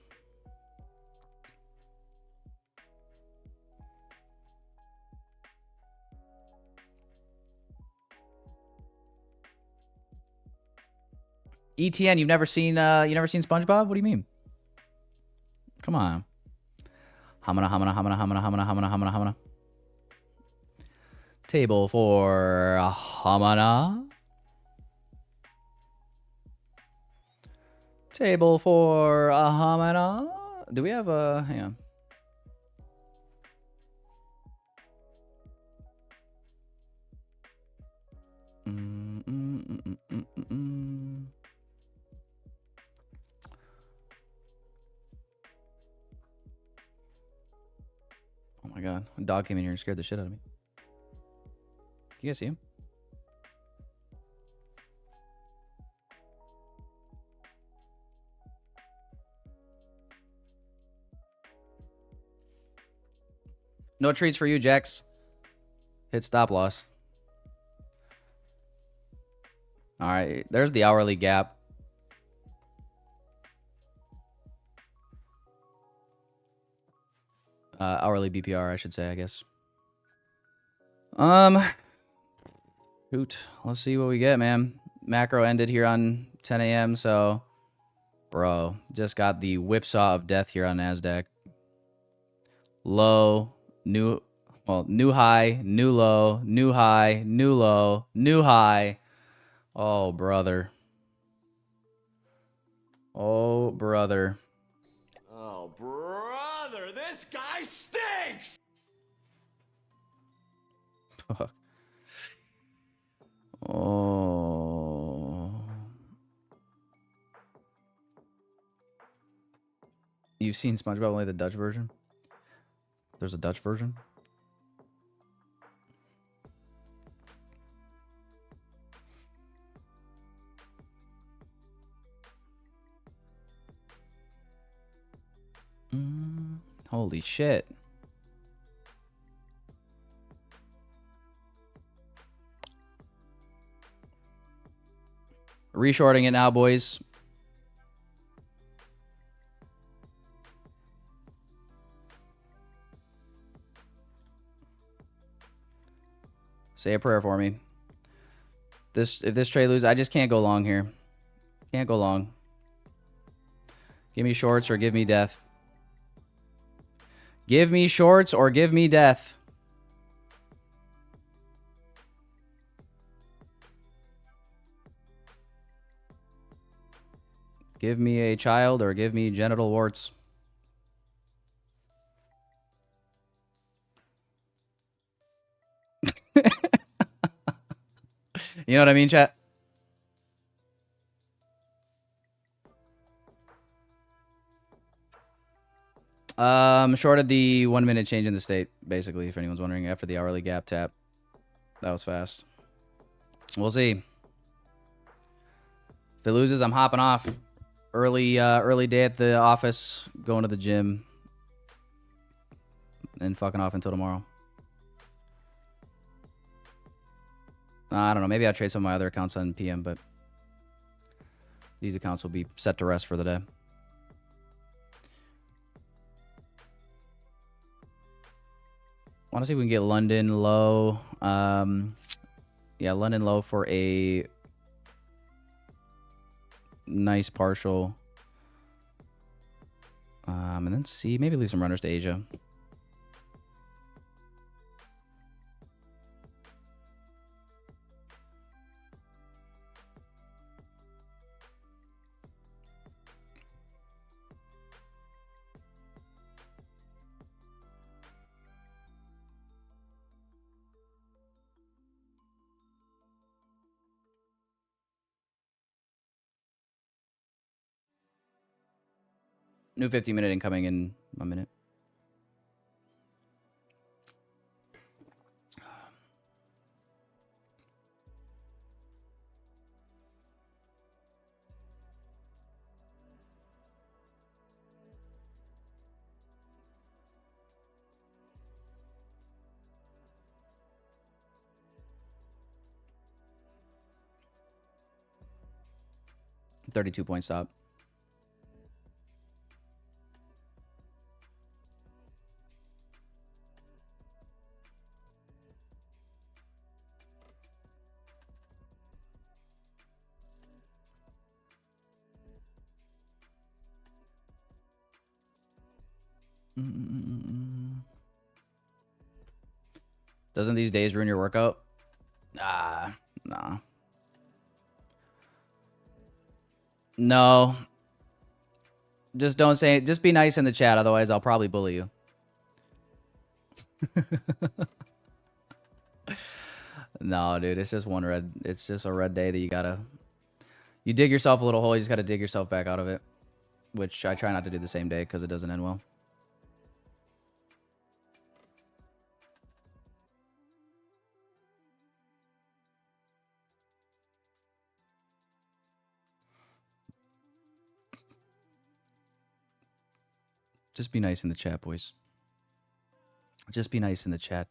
ETN, you've never seen SpongeBob? What do you mean? Come on. Hamana. Table for Hamana. Table for Hamana. Do we have a... Hang on. Oh my god. A dog came in here and scared the shit out of me. Can you guys see him? No treats for you, Jax. Hit stop loss. All right, there's the hourly gap. Hourly BPR, I should say, I guess. Shoot. Let's see what we get, man. Macro ended here on 10 a.m. So, bro, just got the whipsaw of death here on NASDAQ. Low, new high, new low, new high, new low, new high. Oh, brother. Oh, brother. Oh, brother, this guy stinks! Fuck. Oh. You've seen SpongeBob, only the Dutch version? There's a Dutch version? Holy shit. Reshorting it now, boys. Say a prayer for me. If this trade loses, I just can't go long here. Can't go long. Give me shorts or give me death. Give me shorts or give me death. Give me a child or give me genital warts. You know what I mean, chat? Shorted the 1 minute change in the state, basically, if anyone's wondering, after the hourly gap tap. That was fast. We'll see. If it loses, I'm hopping off. Early day at the office, going to the gym, and fucking off until tomorrow. I don't know. Maybe I'll trade some of my other accounts on PM, but these accounts will be set to rest for the day. Want to see if we can get London low. Yeah, London low for a nice partial. And then see, maybe leave some runners to Asia. New 15-minute incoming in a minute. $32-point stop. Doesn't these days ruin your workout? Nah. No. Just don't say it. Just be nice in the chat, otherwise I'll probably bully you. No, dude, it's just it's just a red day that you dig yourself a little hole, you just gotta dig yourself back out of it. Which I try not to do the same day because it doesn't end well. Just be nice in the chat, boys. Just be nice in the chat.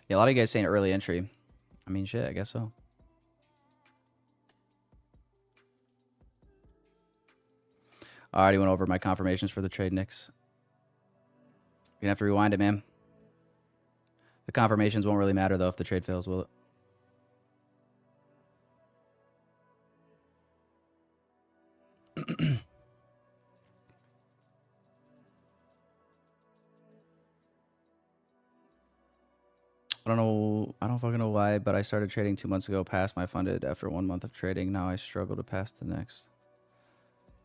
Yeah, a lot of you guys saying early entry. I mean, shit, I guess so. I already went over my confirmations for the trade, Knicks. You're gonna have to rewind it, man. The confirmations won't really matter, though, if the trade fails, will it? I don't know. I don't fucking know why, but I started trading 2 months ago, passed my funded after 1 month of trading. Now I struggle to pass the next.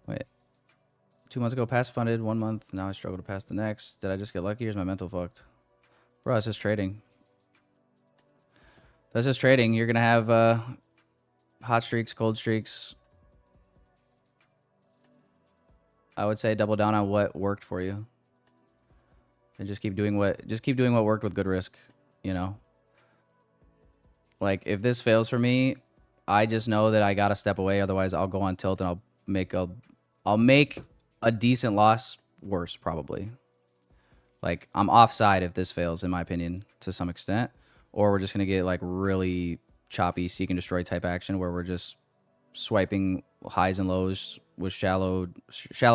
Wait. 2 months ago, pass funded, 1 month. Now I struggle to pass the next. Did I just get lucky or is my mental fucked? Bro, it's just trading. That's just trading. You're going to have hot streaks, cold streaks. I would say double down on what worked for you. And just keep doing what worked with good risk, you know? Like, if this fails for me, I just know that I got to step away. Otherwise, I'll go on tilt and I'll make a decent loss worse, probably. Like, I'm offside if this fails, in my opinion, to some extent. Or we're just going to get, like, really choppy seek and destroy type action where we're just swiping highs and lows with shallow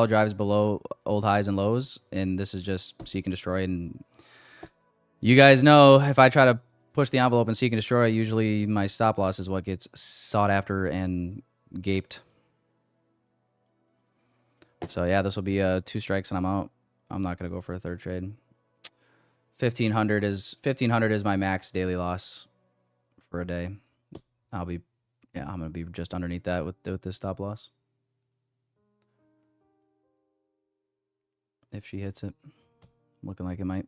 drives below old highs and lows. And this is just seek and destroy. And you guys know if I try to push the envelope and seek and destroy, usually my stop loss is what gets sought after and gaped. So yeah, this will be 2 strikes and I'm out. I'm not gonna go for a third trade. 1500 is my max daily loss for a day. I'm gonna be just underneath that with this stop loss. If she hits it, looking like it might.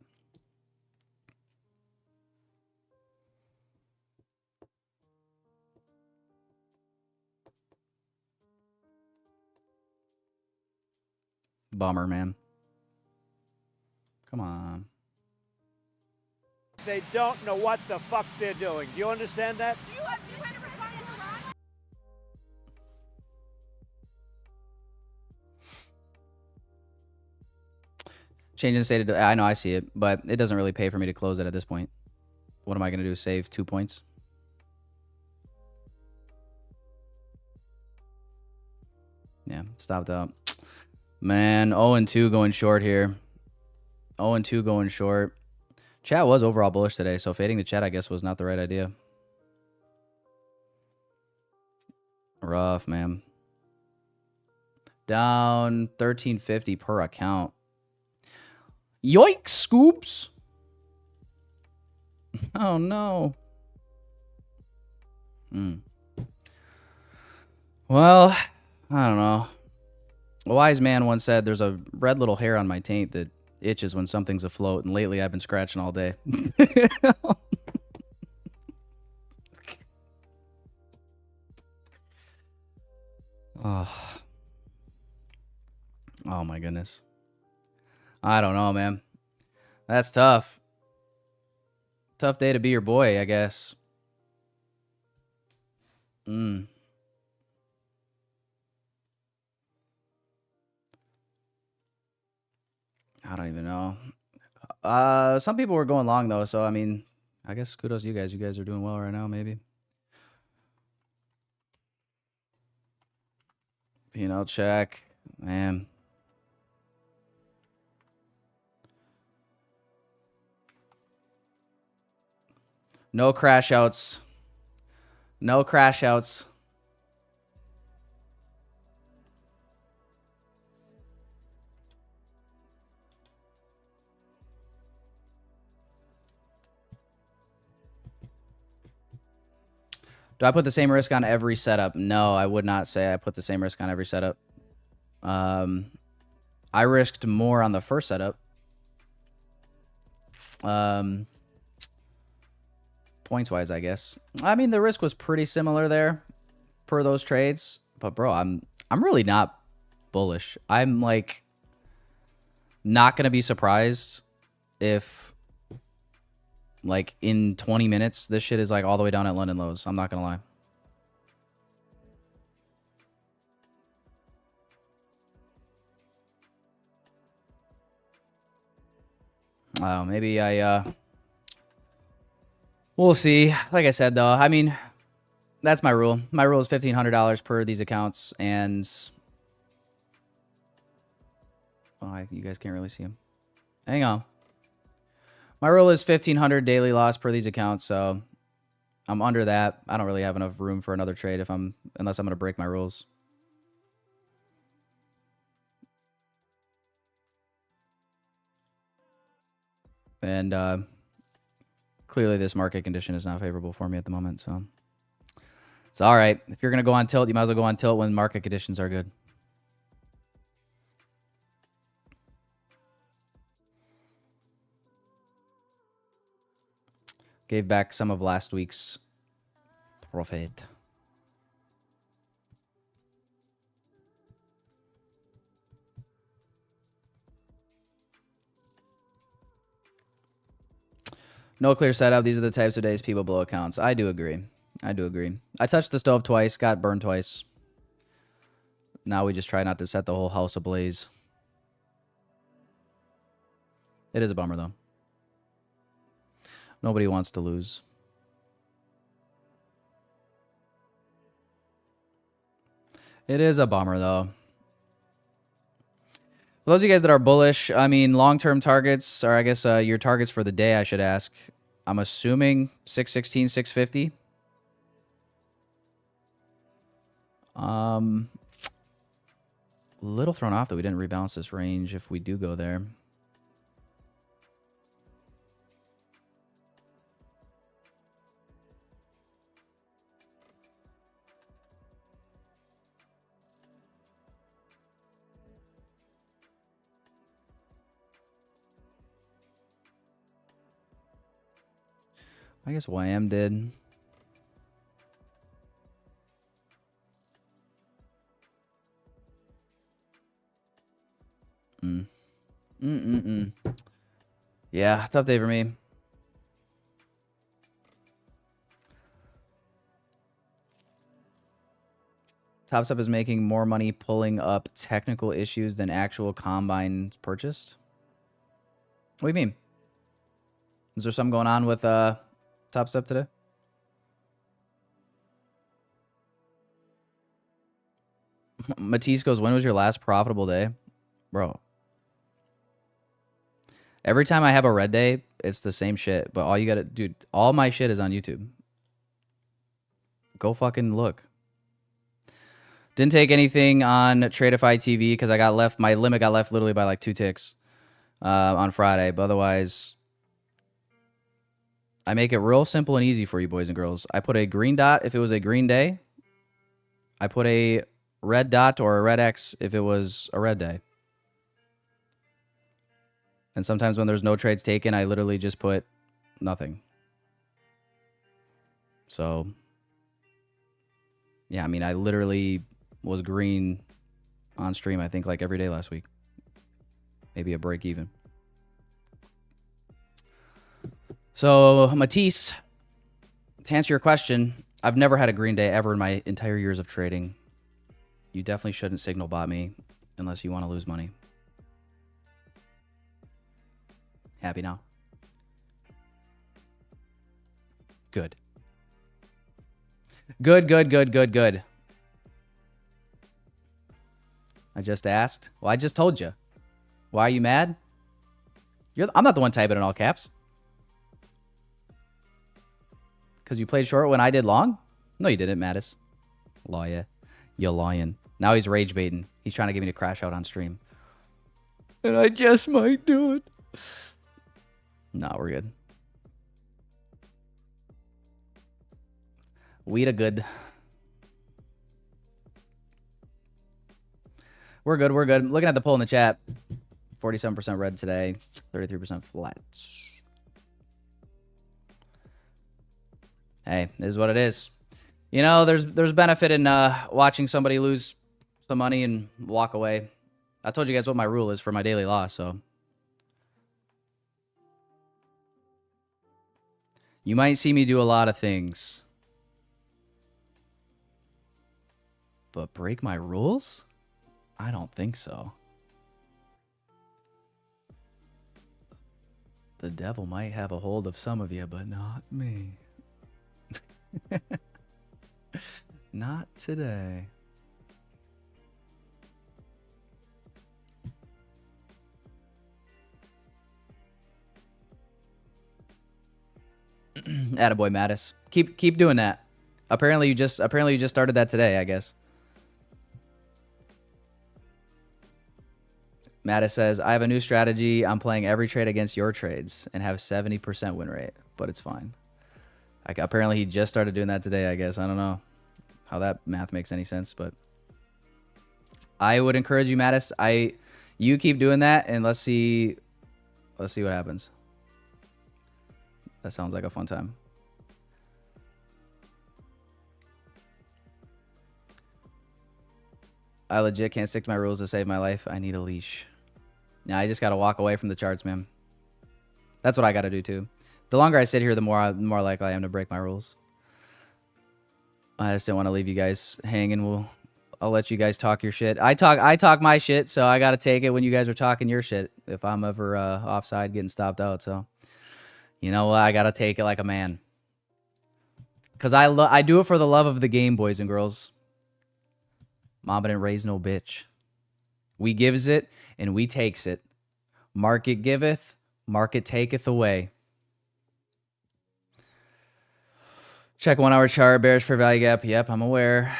Bummer, man. Come on. They don't know what the fuck they're doing. Do you understand that? Changing state of, I know I see it, but it doesn't really pay for me to close it at this point. What am I going to do? Save 2 points? Yeah, stopped out. Man, 0-2 going short here. 0-2 going short. Chat was overall bullish today, so fading the chat, I guess, was not the right idea. Rough, man. Down 1350 per account. Yoink, scoops. Oh, no. Well, I don't know. A wise man once said, there's a red little hair on my taint that itches when something's afloat, and lately I've been scratching all day. Oh my goodness. I don't know, man. That's tough. Tough day to be your boy, I guess. I don't even know. Some people were going long, though, so, I mean, I guess kudos to you guys. You guys are doing well right now, maybe. P&L check. Man. No crash outs. No crash outs. Do I put the same risk on every setup? No, I would not say I put the same risk on every setup. I risked more on the first setup. Points-wise, I guess. I mean, the risk was pretty similar there per those trades. But, bro, I'm really not bullish. I'm, like, not going to be surprised if, like, in 20 minutes, this shit is, like, all the way down at London lows. I'm not going to lie. Maybe I We'll see. Like I said, though, I mean, that's my rule. My rule is $1,500 per these accounts, and you guys can't really see them. Hang on. My rule is 1,500 daily loss per these accounts, so I'm under that. I don't really have enough room for another trade unless I'm going to break my rules. And clearly this market condition is not favorable for me at the moment, so it's all right. If you're going to go on tilt, you might as well go on tilt when market conditions are good. Gave back some of last week's profit. No clear setup. These are the types of days people blow accounts. I do agree. I do agree. I touched the stove twice, got burned twice. Now we just try not to set the whole house ablaze. It is a bummer, though. Nobody wants to lose. It is a bummer, though. For those of you guys that are bullish, I mean, long-term targets, or I guess your targets for the day, I should ask. I'm assuming 616, 650. A little thrown off that we didn't rebalance this range if we do go there. I guess YM did. Yeah, tough day for me. Top Step is making more money pulling up technical issues than actual combines purchased. What do you mean? Is there something going on with Top Step today? Matisse goes, when was your last profitable day? Bro. Every time I have a red day, it's the same shit. But all you gotta, dude, all my shit is on YouTube. Go fucking look. Didn't take anything on Tradeify TV because I got left, my limit got left literally by like 2 ticks on Friday. But otherwise, I make it real simple and easy for you boys and girls. I put a green dot if it was a green day. I put a red dot or a red X if it was a red day. And sometimes when there's no trades taken, I literally just put nothing. So, yeah, I mean, I literally was green on stream, I think, like every day last week. Maybe a break even. So, Matisse, to answer your question, I've never had a green day ever in my entire years of trading. You definitely shouldn't signal bot me unless you want to lose money. Happy now? Good. Good. I just asked. Well, I just told you. Why are you mad? I'm not the one typing in all caps. Because you played short when I did long? No, you didn't, Mattis. Lawyer. You're lying. Now he's rage baiting. He's trying to get me to crash out on stream. And I just might do it. No, we're good. We the good. We're good. Looking at the poll in the chat. 47% red today. 33% flat. Hey, this is what it is. You know, there's benefit in watching somebody lose some money and walk away. I told you guys what my rule is for my daily loss, so. You might see me do a lot of things. But break my rules? I don't think so. The devil might have a hold of some of you, but not me. Not today. Attaboy, Mattis. Keep doing that. Apparently you just started that today, I guess. Mattis says, I have a new strategy. I'm playing every trade against your trades and have 70% win rate, but it's fine. Like, apparently he just started doing that today, I guess. I don't know how that math makes any sense, but I would encourage you, Mattis. You keep doing that, and let's see what happens. That sounds like a fun time. I legit can't stick to my rules to save my life. I need a leash. Yeah, I just got to walk away from the charts, man. That's what I got to do, too. The longer I sit here, the more likely I am to break my rules. I just didn't want to leave you guys hanging. I'll let you guys talk your shit. I talk my shit, so I got to take it when you guys are talking your shit if I'm ever offside getting stopped out. So, you know what? I got to take it like a man. Because I do it for the love of the game, boys and girls. Mama didn't raise no bitch. We gives it, and we takes it. Market giveth, market taketh away. Check 1 hour chart, bearish for value gap. Yep, I'm aware.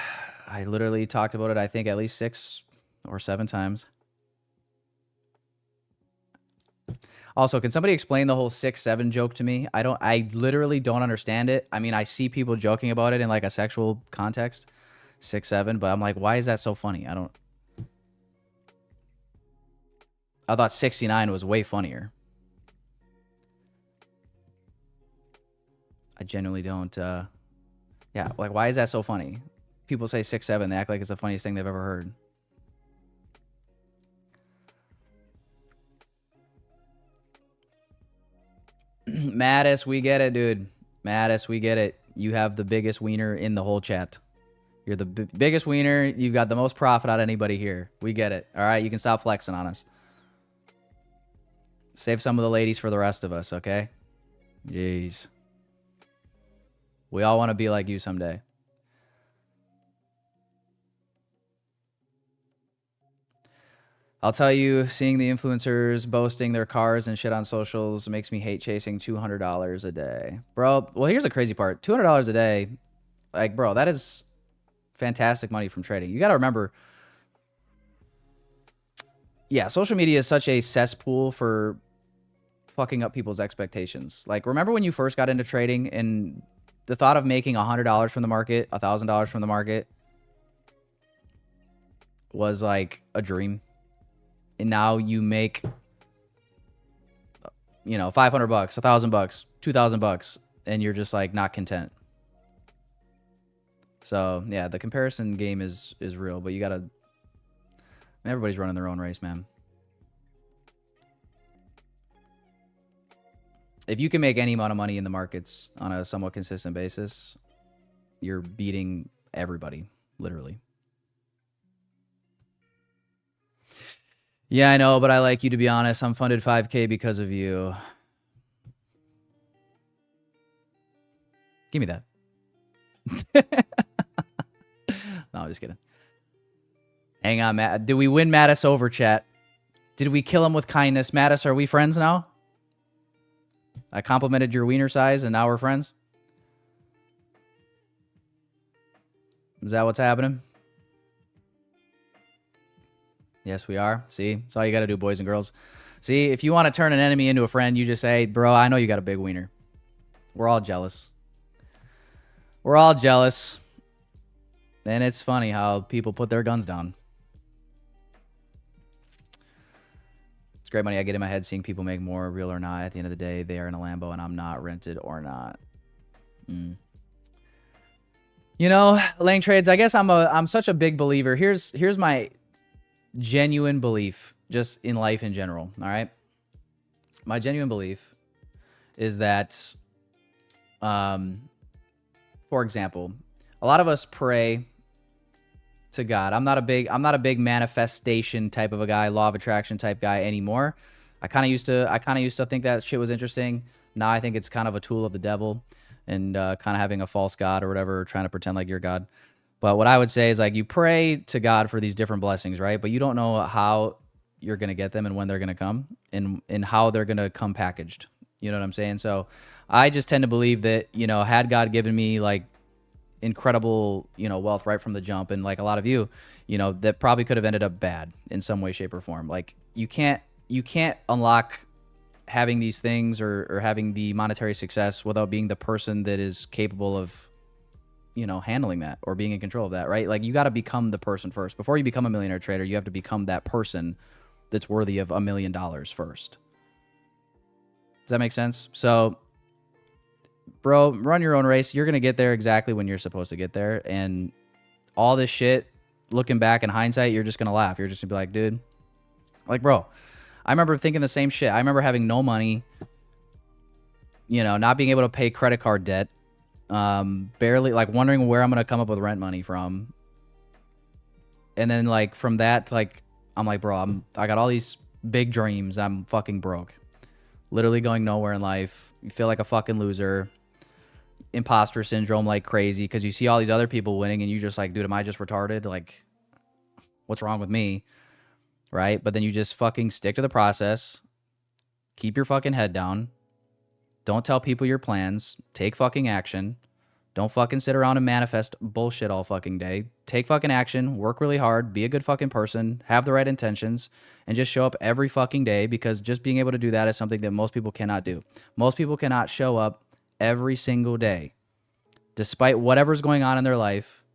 I literally talked about it, I think, at least 6 or 7 times. Also, can somebody explain the whole 6-7 joke to me? I literally don't understand it. I mean, I see people joking about it in like a sexual context. 6-7, but I'm like, why is that so funny? I thought 69 was way funnier. I genuinely don't, yeah, like, why is that so funny? People say 6-7, they act like it's the funniest thing they've ever heard. Mattis, we get it, dude. Mattis, we get it. You have the biggest wiener in the whole chat. You're the biggest wiener. You've got the most profit out of anybody here. We get it. All right, you can stop flexing on us. Save some of the ladies for the rest of us, okay? Jeez. We all want to be like you someday. I'll tell you, seeing the influencers boasting their cars and shit on socials makes me hate chasing $200 a day. Bro, well, here's the crazy part. $200 a day, like, bro, that is fantastic money from trading. You got to remember, yeah, social media is such a cesspool for fucking up people's expectations. Like, remember when you first got into trading and the thought of making $100 from the market, $1,000 from the market was like a dream. And now you make, you know, $500, $1,000, $2,000, and you're just like not content. So yeah, the comparison game is real, but you gotta. Everybody's running their own race, man. If you can make any amount of money in the markets on a somewhat consistent basis, you're beating everybody, literally. Yeah, I know, but I like you, to be honest. I'm funded 5K because of you. Give me that. No, I'm just kidding. Hang on, Matt. Did we win Mattis over, chat? Did we kill him with kindness? Mattis, are we friends now? I complimented your wiener size, and now we're friends? Is that what's happening? Yes, we are. See, that's all you got to do, boys and girls. See, if you want to turn an enemy into a friend, you just say, bro, I know you got a big wiener. We're all jealous. We're all jealous. And it's funny how people put their guns down. It's great money I get in my head seeing people make more, real or not. At the end of the day, they are in a Lambo and I'm not, rented or not. You know, Lang Trades, I guess I'm such a big believer. Here's my genuine belief just in life in general. All right, my genuine belief is that for example, a lot of us pray to God. I'm not a big manifestation type of a guy, law of attraction type guy anymore. I kind of used to think that shit was interesting. Now I think it's kind of a tool of the devil. and kind of having a false god or whatever, trying to pretend like you're God. But what I would say is like you pray to God for these different blessings, right? But you don't know how you're going to get them and when they're going to come and how they're going to come packaged. You know what I'm saying? So I just tend to believe that, you know, had God given me like incredible, you know, wealth right from the jump, and like a lot of you, you know, that probably could have ended up bad in some way, shape, or form. Like you can't unlock having these things or having the monetary success without being the person that is capable of, you know, handling that or being in control of that, right? Like you got to become the person first. Before you become a millionaire trader, you have to become that person that's worthy of $1 million first. Does that make sense? So, bro, run your own race. You're going to get there exactly when you're supposed to get there. And all this shit, looking back in hindsight, you're just going to laugh. You're just going to be like, dude, like, bro, I remember thinking the same shit. I remember having no money, you know, not being able to pay credit card debt, barely, like, wondering where I'm going to come up with rent money from. And then, like, from that, like, I'm like, bro, I got all these big dreams. I'm fucking broke. Literally going nowhere in life. You feel like a fucking loser. Imposter syndrome like crazy because you see all these other people winning and you just like, dude, am I just retarded? Like, what's wrong with me? Right? But then you just fucking stick to the process. Keep your fucking head down. Don't tell people your plans. Take fucking action. Don't fucking sit around and manifest bullshit all fucking day. Take fucking action. Work really hard. Be a good fucking person. Have the right intentions. And just show up every fucking day, because just being able to do that is something that most people cannot do. Most people cannot show up every single day, despite whatever's going on in their life,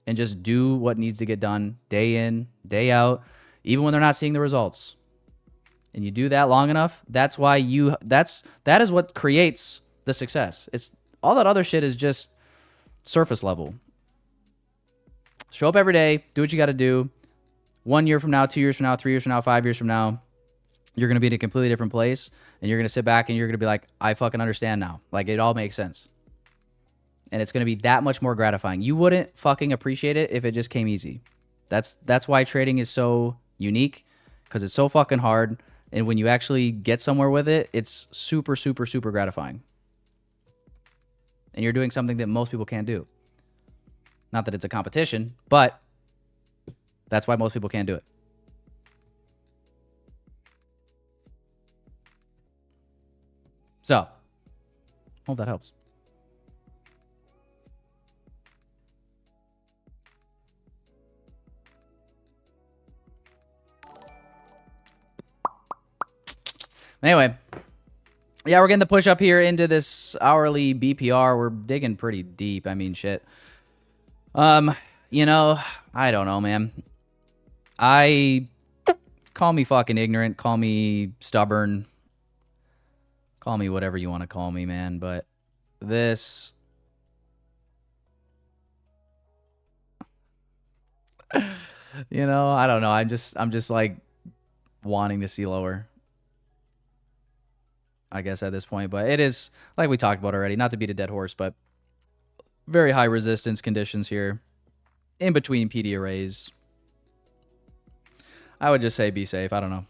and just do what needs to get done day in, day out, even when they're not seeing the results. And you do that long enough, that's why that is what creates the success. It's all that other shit is just surface level. Show up every day, do what you got to do. 1 year from now, 2 years from now, 3 years from now, 5 years from now, you're going to be in a completely different place, and you're going to sit back and you're going to be like, I fucking understand now. Like, it all makes sense. And it's going to be that much more gratifying. You wouldn't fucking appreciate it if it just came easy. That's why trading is so unique, because it's so fucking hard. And when you actually get somewhere with it, it's super, super, super gratifying. And you're doing something that most people can't do. Not that it's a competition, but that's why most people can't do it. So, hope that helps. Anyway, yeah, we're getting the push up here into this hourly BPR. We're digging pretty deep. I mean, shit. You know, I don't know, man. Call me fucking ignorant, call me stubborn, call me whatever you want to call me, man. But this, you know, I don't know. I'm just like wanting to see lower, I guess, at this point. But it is, like we talked about already, not to beat a dead horse, but very high resistance conditions here in between PD arrays. I would just say be safe. I don't know.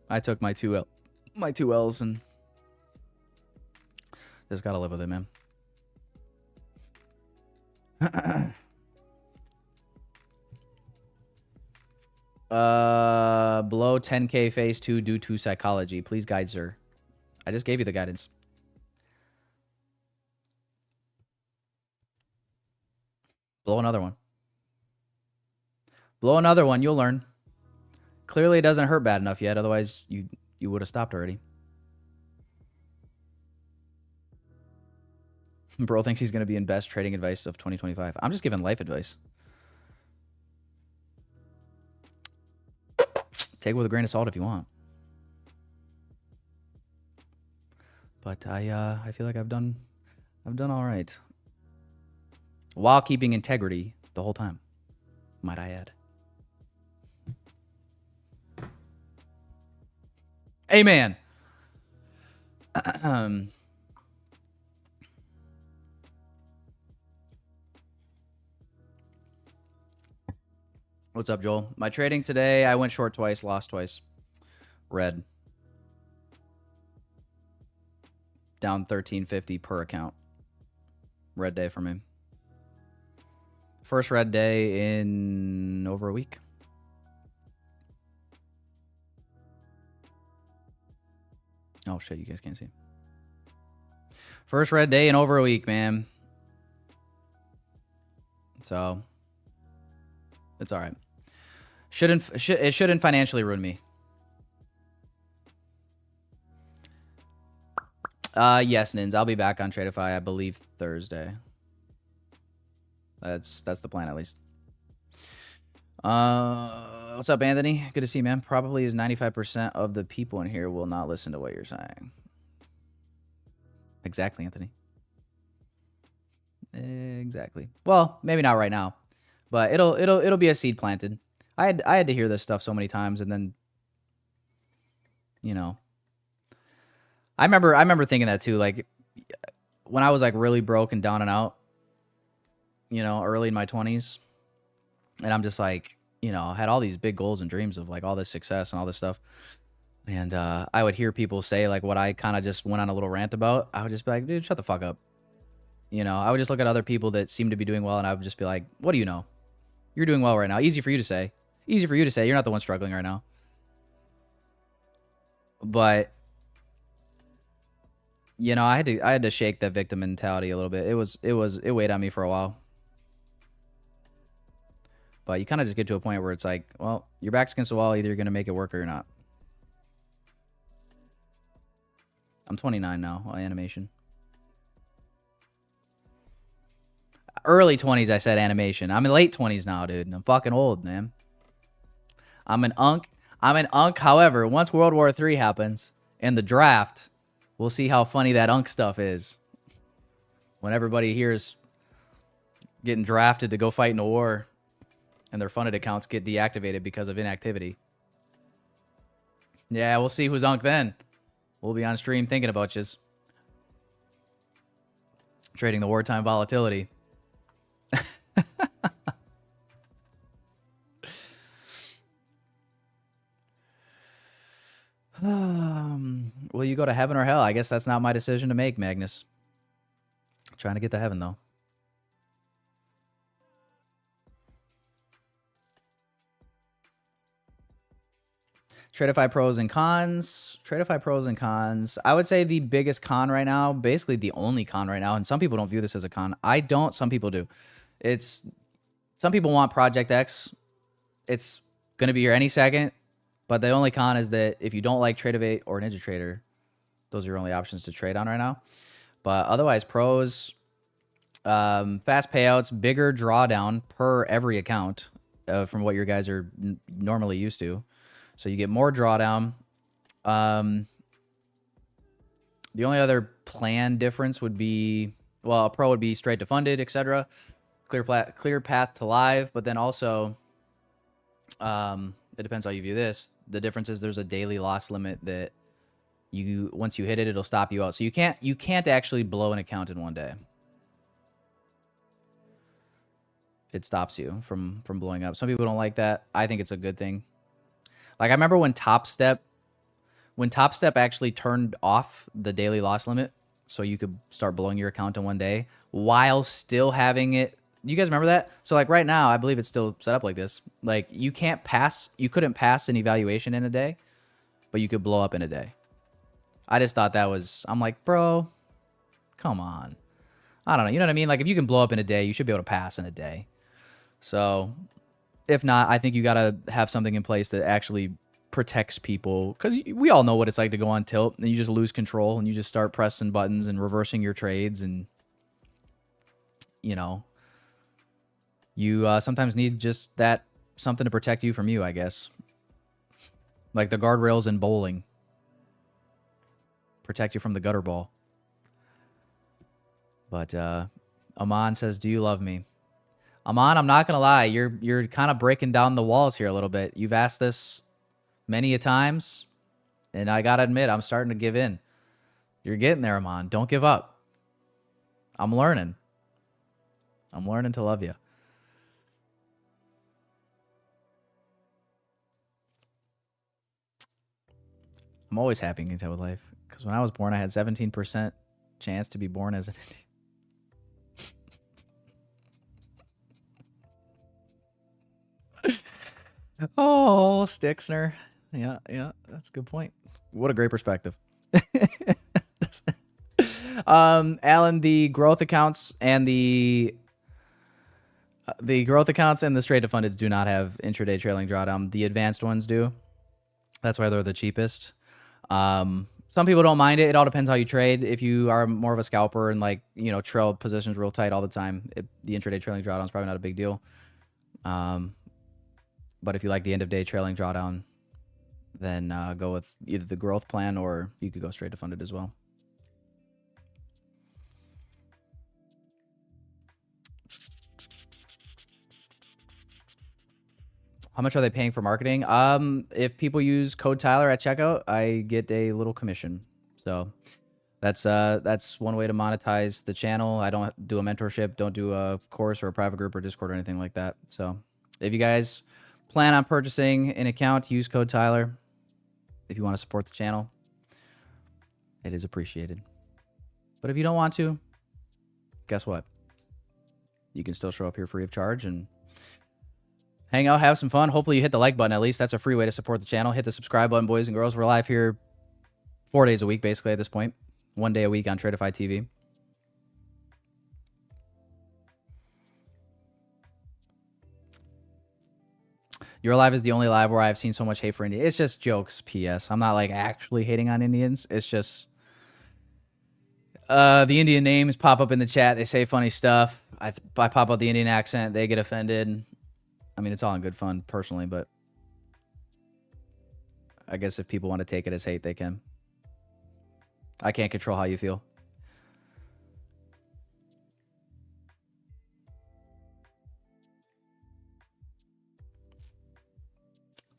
I took my two L's and just gotta live with it, man. Below 10K phase 2 due to psychology. Please guide, sir. I just gave you the guidance. Blow another one. Blow another one, you'll learn. Clearly it doesn't hurt bad enough yet, otherwise you would have stopped already. Bro thinks he's going to be in best trading advice of 2025. I'm just giving life advice. Take it with a grain of salt if you want. But I feel like I've done all right. While keeping integrity the whole time, might I add. Amen. What's up, Joel? My trading today, I went short twice, lost twice. Red. down 1350 per account. Red day for me. First red day in over a week. Oh shit, you guys can't see. First red day in over a week, man. So it's all right. It shouldn't financially ruin me. Yes, Nins. I'll be back on Tradeify, I believe, Thursday. That's the plan, at least. What's up, Anthony? Good to see you, man. Probably is 95% of the people in here will not listen to what you're saying. Exactly, Anthony. Exactly. Well, maybe not right now, but it'll be a seed planted. I had to hear this stuff so many times, and then, you know, I remember thinking that too. Like when I was like really broke and down and out, you know, early in my 20s, and I'm just like, you know, had all these big goals and dreams of like all this success and all this stuff. And I would hear people say like what I kind of just went on a little rant about. I would just be like, dude, shut the fuck up. You know, I would just look at other people that seem to be doing well, and I would just be like, what do you know? You're doing well right now. Easy for you to say. Easy for you to say. You're not the one struggling right now. But, you know, I had to shake that victim mentality a little bit. It weighed on me for a while. But you kind of just get to a point where it's like, well, your back's against the wall. Either you're going to make it work or you're not. I'm 29 now on animation. Early 20s, I said animation. I'm in late 20s now, dude. And I'm fucking old, man. I'm an unk. However, once World War III happens and the draft, we'll see how funny that unk stuff is. When everybody hears getting drafted to go fight in a war and their funded accounts get deactivated because of inactivity. Yeah, we'll see who's unk then. We'll be on stream thinking about yous. Trading the wartime volatility. Will you go to heaven or hell? I guess that's not my decision to make, Magnus. Trying to get to heaven, though. Tradeify pros and cons. Tradeify pros and cons. I would say the biggest con right now, basically the only con right now, and some people don't view this as a con. I don't. Some people do. Some people want Project X. It's going to be here any second. But the only con is that if you don't like Tradeify or NinjaTrader, those are your only options to trade on right now. But otherwise, pros, fast payouts, bigger drawdown per every account from what your guys are normally used to. So you get more drawdown. The only other plan difference would be, well, a pro would be straight to funded, etc. Clear path to live, but then also, it depends how you view this. The difference is there's a daily loss limit that once you hit it, it'll stop you out. So you can't actually blow an account in one day. It stops you from blowing up. Some people don't like that. I think it's a good thing. Like I remember when Top Step actually turned off the daily loss limit so you could start blowing your account in one day while still having it. You guys remember that? So like right now, I believe it's still set up like this. Like you couldn't pass an evaluation in a day, but you could blow up in a day. I just thought that was, I'm like, bro, come on. I don't know. You know what I mean? Like if you can blow up in a day, you should be able to pass in a day. So if not, I think you got to have something in place that actually protects people, because we all know what it's like to go on tilt and you just lose control and you just start pressing buttons and reversing your trades, and you know, you sometimes need just that something to protect you from you, I guess. Like the guardrails in bowling. Protect you from the gutter ball. But Aman says, do you love me? Aman, I'm not going to lie. You're kind of breaking down the walls here a little bit. You've asked this many a times, and I got to admit, I'm starting to give in. You're getting there, Aman. Don't give up. I'm learning. I'm learning to love you. I'm always happy and content with life. Because when I was born, I had 17% chance to be born as an Indian. Oh, Stixner. Yeah, that's a good point. What a great perspective. Alan, the growth accounts and the growth accounts and the straight to funded do not have intraday trailing drawdown. The advanced ones do. That's why they're the cheapest. Some people don't mind it. It all depends how you trade. If you are more of a scalper and like, you know, trail positions real tight all the time, the intraday trailing drawdown is probably not a big deal. But if you like the end of day trailing drawdown, then go with either the growth plan or you could go straight to funded as well. How much are they paying for marketing? If people use code Tyler at checkout, I get a little commission. So that's one way to monetize the channel. I don't do a mentorship, don't do a course or a private group or Discord or anything like that. So if you guys plan on purchasing an account, use code Tyler. If you want to support the channel, it is appreciated. But if you don't want to, guess what? You can still show up here free of charge and hang out, have some fun. Hopefully you hit the like button at least. That's a free way to support the channel. Hit the subscribe button, boys and girls. We're live here 4 days a week, basically, at this point. 1 day a week on Tradeify TV. Your live is the only live where I've seen so much hate for India. It's just jokes, PS. I'm not like actually hating on Indians. It's just the Indian names pop up in the chat. They say funny stuff. I pop out the Indian accent. They get offended. I mean, it's all in good fun, personally, but I guess if people want to take it as hate, they can. I can't control how you feel.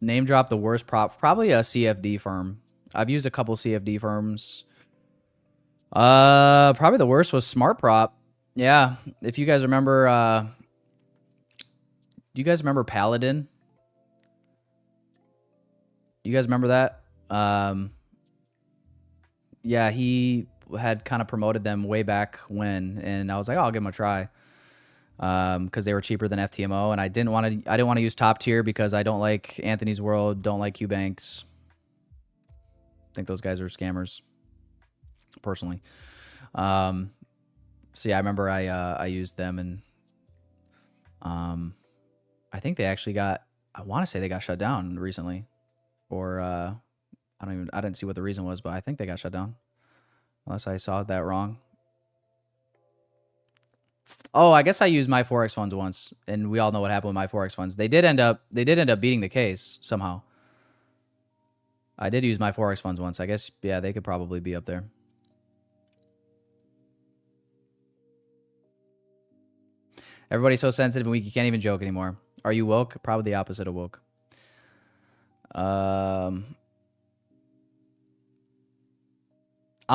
Name drop the worst prop. Probably a CFD firm. I've used a couple CFD firms. Probably the worst was Smart Prop. Yeah. If you guys remember, do you guys remember Paladin? You guys remember that? Yeah, he had kind of promoted them way back when, and I was like, oh, I'll give them a try. Because they were cheaper than FTMO, and I didn't want to use top tier because I don't like Anthony's World, don't like QBanks. I think those guys are scammers, personally. So yeah, I remember I used them, and I think they actually got, I want to say they got shut down recently, or I didn't see what the reason was, but I think they got shut down, unless I saw that wrong. Oh, I guess I used my Forex funds once, and we all know what happened with my Forex funds. They did end up beating the case somehow. I did use my Forex funds once. I guess, yeah, they could probably be up there. Everybody's so sensitive and weak, you can't even joke anymore. Are you woke? Probably the opposite of woke. I'm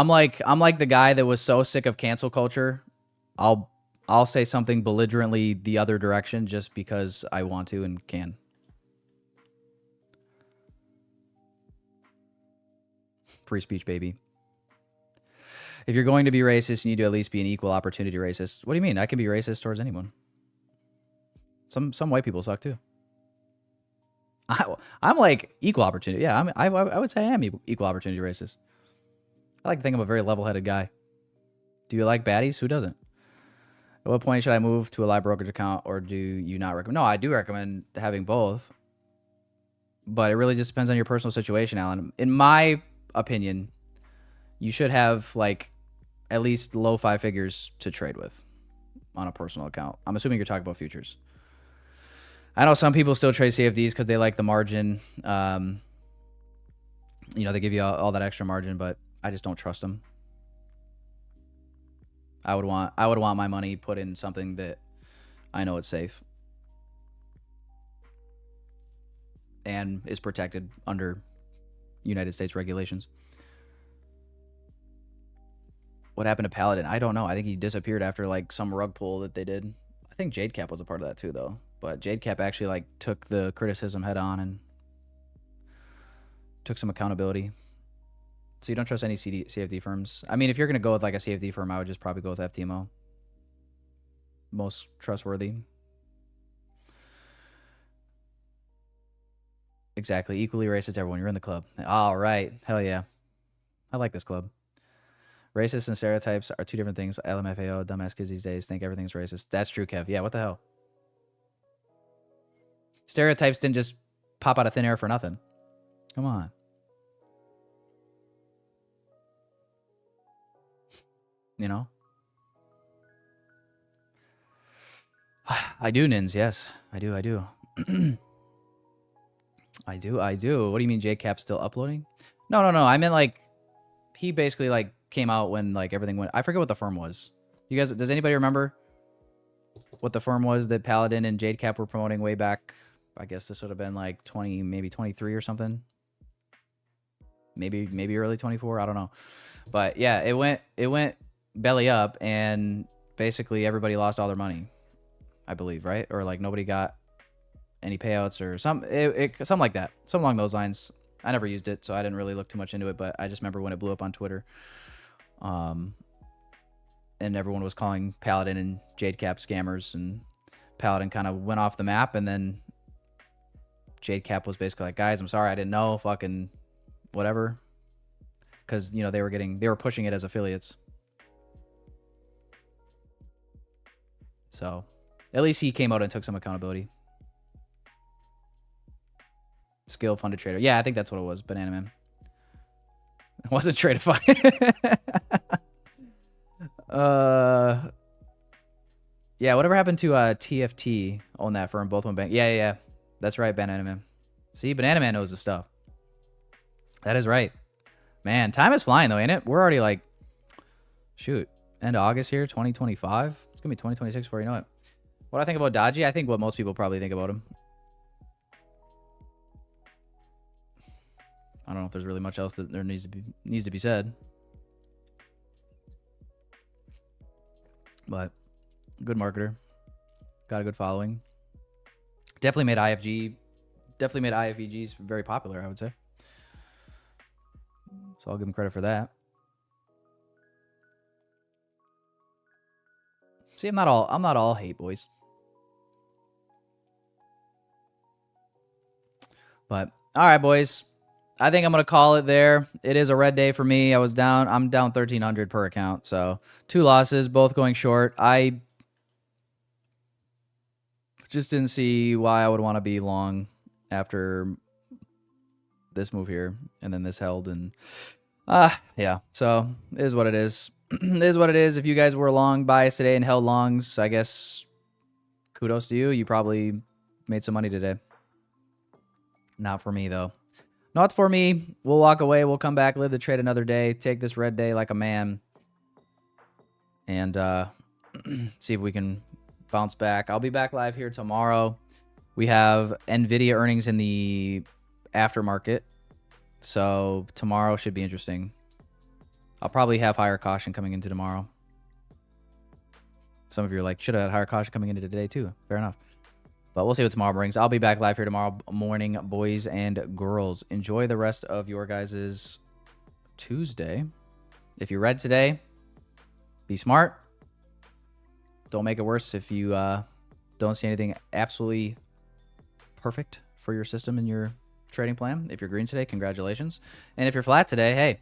like the guy that was so sick of cancel culture. I'll say something belligerently the other direction just because I want to and can. Free speech, baby. If you're going to be racist, you need to at least be an equal opportunity racist. What do you mean? I can be racist towards anyone. Some white people suck too. I'm like equal opportunity. Yeah, I would say I am equal opportunity racist. I like to think I'm a very level-headed guy. Do you like baddies? Who doesn't? At what point should I move to a live brokerage account, or do you not recommend? No, I do recommend having both. But it really just depends on your personal situation, Alan. In my opinion, you should have like at least low 5 figures to trade with on a personal account. I'm assuming you're talking about futures. I know some people still trade CFDs because they like the margin. You know, they give you all that extra margin, but I just don't trust them. I would want my money put in something that I know it's safe and is protected under United States regulations. What happened to Paladin? I don't know. I think he disappeared after like some rug pull that they did. I think JadeCap was a part of that too, though. But JadeCap actually like took the criticism head on and took some accountability. So you don't trust any CFD firms? I mean, if you're going to go with like a CFD firm, I would just probably go with FTMO. Most trustworthy. Exactly. Equally racist, everyone. You're in the club. All right. Hell yeah. I like this club. Racist and stereotypes are two different things. LMFAO, dumbass kids these days think everything's racist. That's true, Kev. Yeah, what the hell? Stereotypes didn't just pop out of thin air for nothing. Come on. You know? I do, Nins. Yes, I do. I do. I do. What do you mean JCap's still uploading? No. I meant like he basically like came out when like everything went. I forget what the firm was. You guys, does anybody remember what the firm was that Paladin and JCap were promoting way back? I guess this would have been like 20, maybe 23 or something. Maybe early 24. I don't know. But yeah, it went belly up and basically everybody lost all their money, I believe, right? Or like nobody got any payouts or something like that. Something along those lines. I never used it, so I didn't really look too much into it, but I just remember when it blew up on Twitter. And everyone was calling Paladin and JadeCap scammers, and Paladin kind of went off the map, and then JadeCap was basically like, guys, I'm sorry, I didn't know, fucking whatever. Because, you know, they were pushing it as affiliates. So, at least he came out and took some accountability. Skill funded trader. Yeah, I think that's what it was. Banana Man. It wasn't Tradeify. Yeah, whatever happened to TFT on that firm? Both went bank. Yeah. That's right, Banana Man. See, Banana Man knows the stuff. That is right. Man, time is flying though, ain't it? We're already like, shoot, end of August here, 2025. It's gonna be 2026 before you know it. What I think about Dodgy? I think what most people probably think about him. I don't know if there's really much else that there needs to be said. But good marketer. Got a good following. Definitely made IFVGs very popular, I would say. So I'll give him credit for that. See, I'm not all hate, boys. But all right, boys. I think I'm going to call it there. It is a red day for me. I'm down 1,300 per account. So 2 losses, both going short. I just didn't see why I would want to be long after this move here. And then this held. And yeah. So it is what it is. It is what it is. If you guys were long bias today and held longs, I guess kudos to you. You probably made some money today. Not for me, though. Not for me. We'll walk away. We'll come back, live the trade another day, take this red day like a man, and see if we can bounce back. I'll be back live here tomorrow. We have NVIDIA earnings in the aftermarket, so tomorrow should be interesting. I'll probably have higher caution coming into tomorrow. Some of you are like, should have had higher caution coming into today too. Fair enough. But we'll see what tomorrow brings. I'll be back live here tomorrow morning, boys and girls. Enjoy the rest of your guys' Tuesday. If you read today, be smart. Don't make it worse if you don't see anything absolutely perfect for your system and your trading plan. If you're green today, congratulations. And if you're flat today, hey,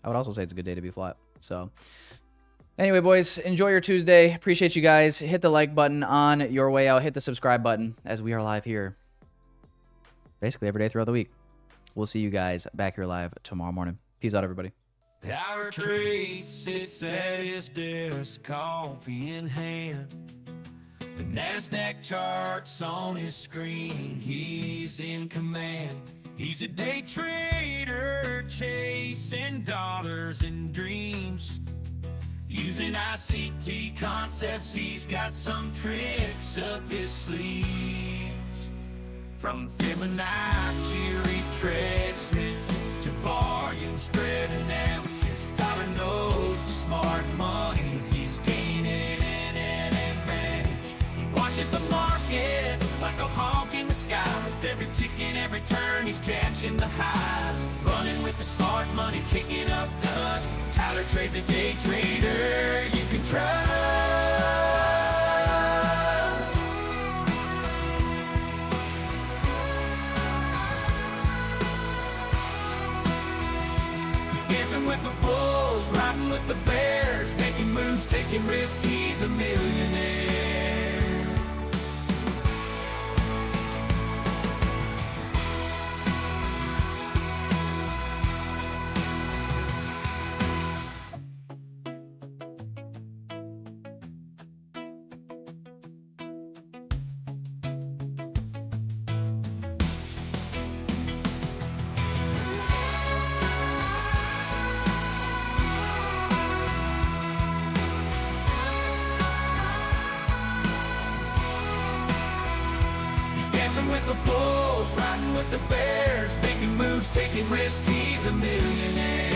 I would also say it's a good day to be flat. So anyway, boys, enjoy your Tuesday. Appreciate you guys. Hit the like button on your way out. Hit the subscribe button as we are live here basically every day throughout the week. We'll see you guys back here live tomorrow morning. Peace out, everybody. Our tree sits at his desk, coffee in hand. The NASDAQ charts on his screen, he's in command. He's a day trader, chasing dollars and dreams. Using ICT concepts, he's got some tricks up his sleeves. From Fibonacci retracement to volume spread analysis, Tyler knows the smart money. He's gaining an advantage. He watches the market like a hawk in the sky with every tick Making every turn, he's catching the high. Running with the smart money, kicking up dust. Tyler Trade's a day trader you can trust. He's dancing with the bulls, riding with the bears, making moves, taking risks, he's a millionaire. Dancing with the bulls, riding with the bears, making moves, taking risks, he's a millionaire.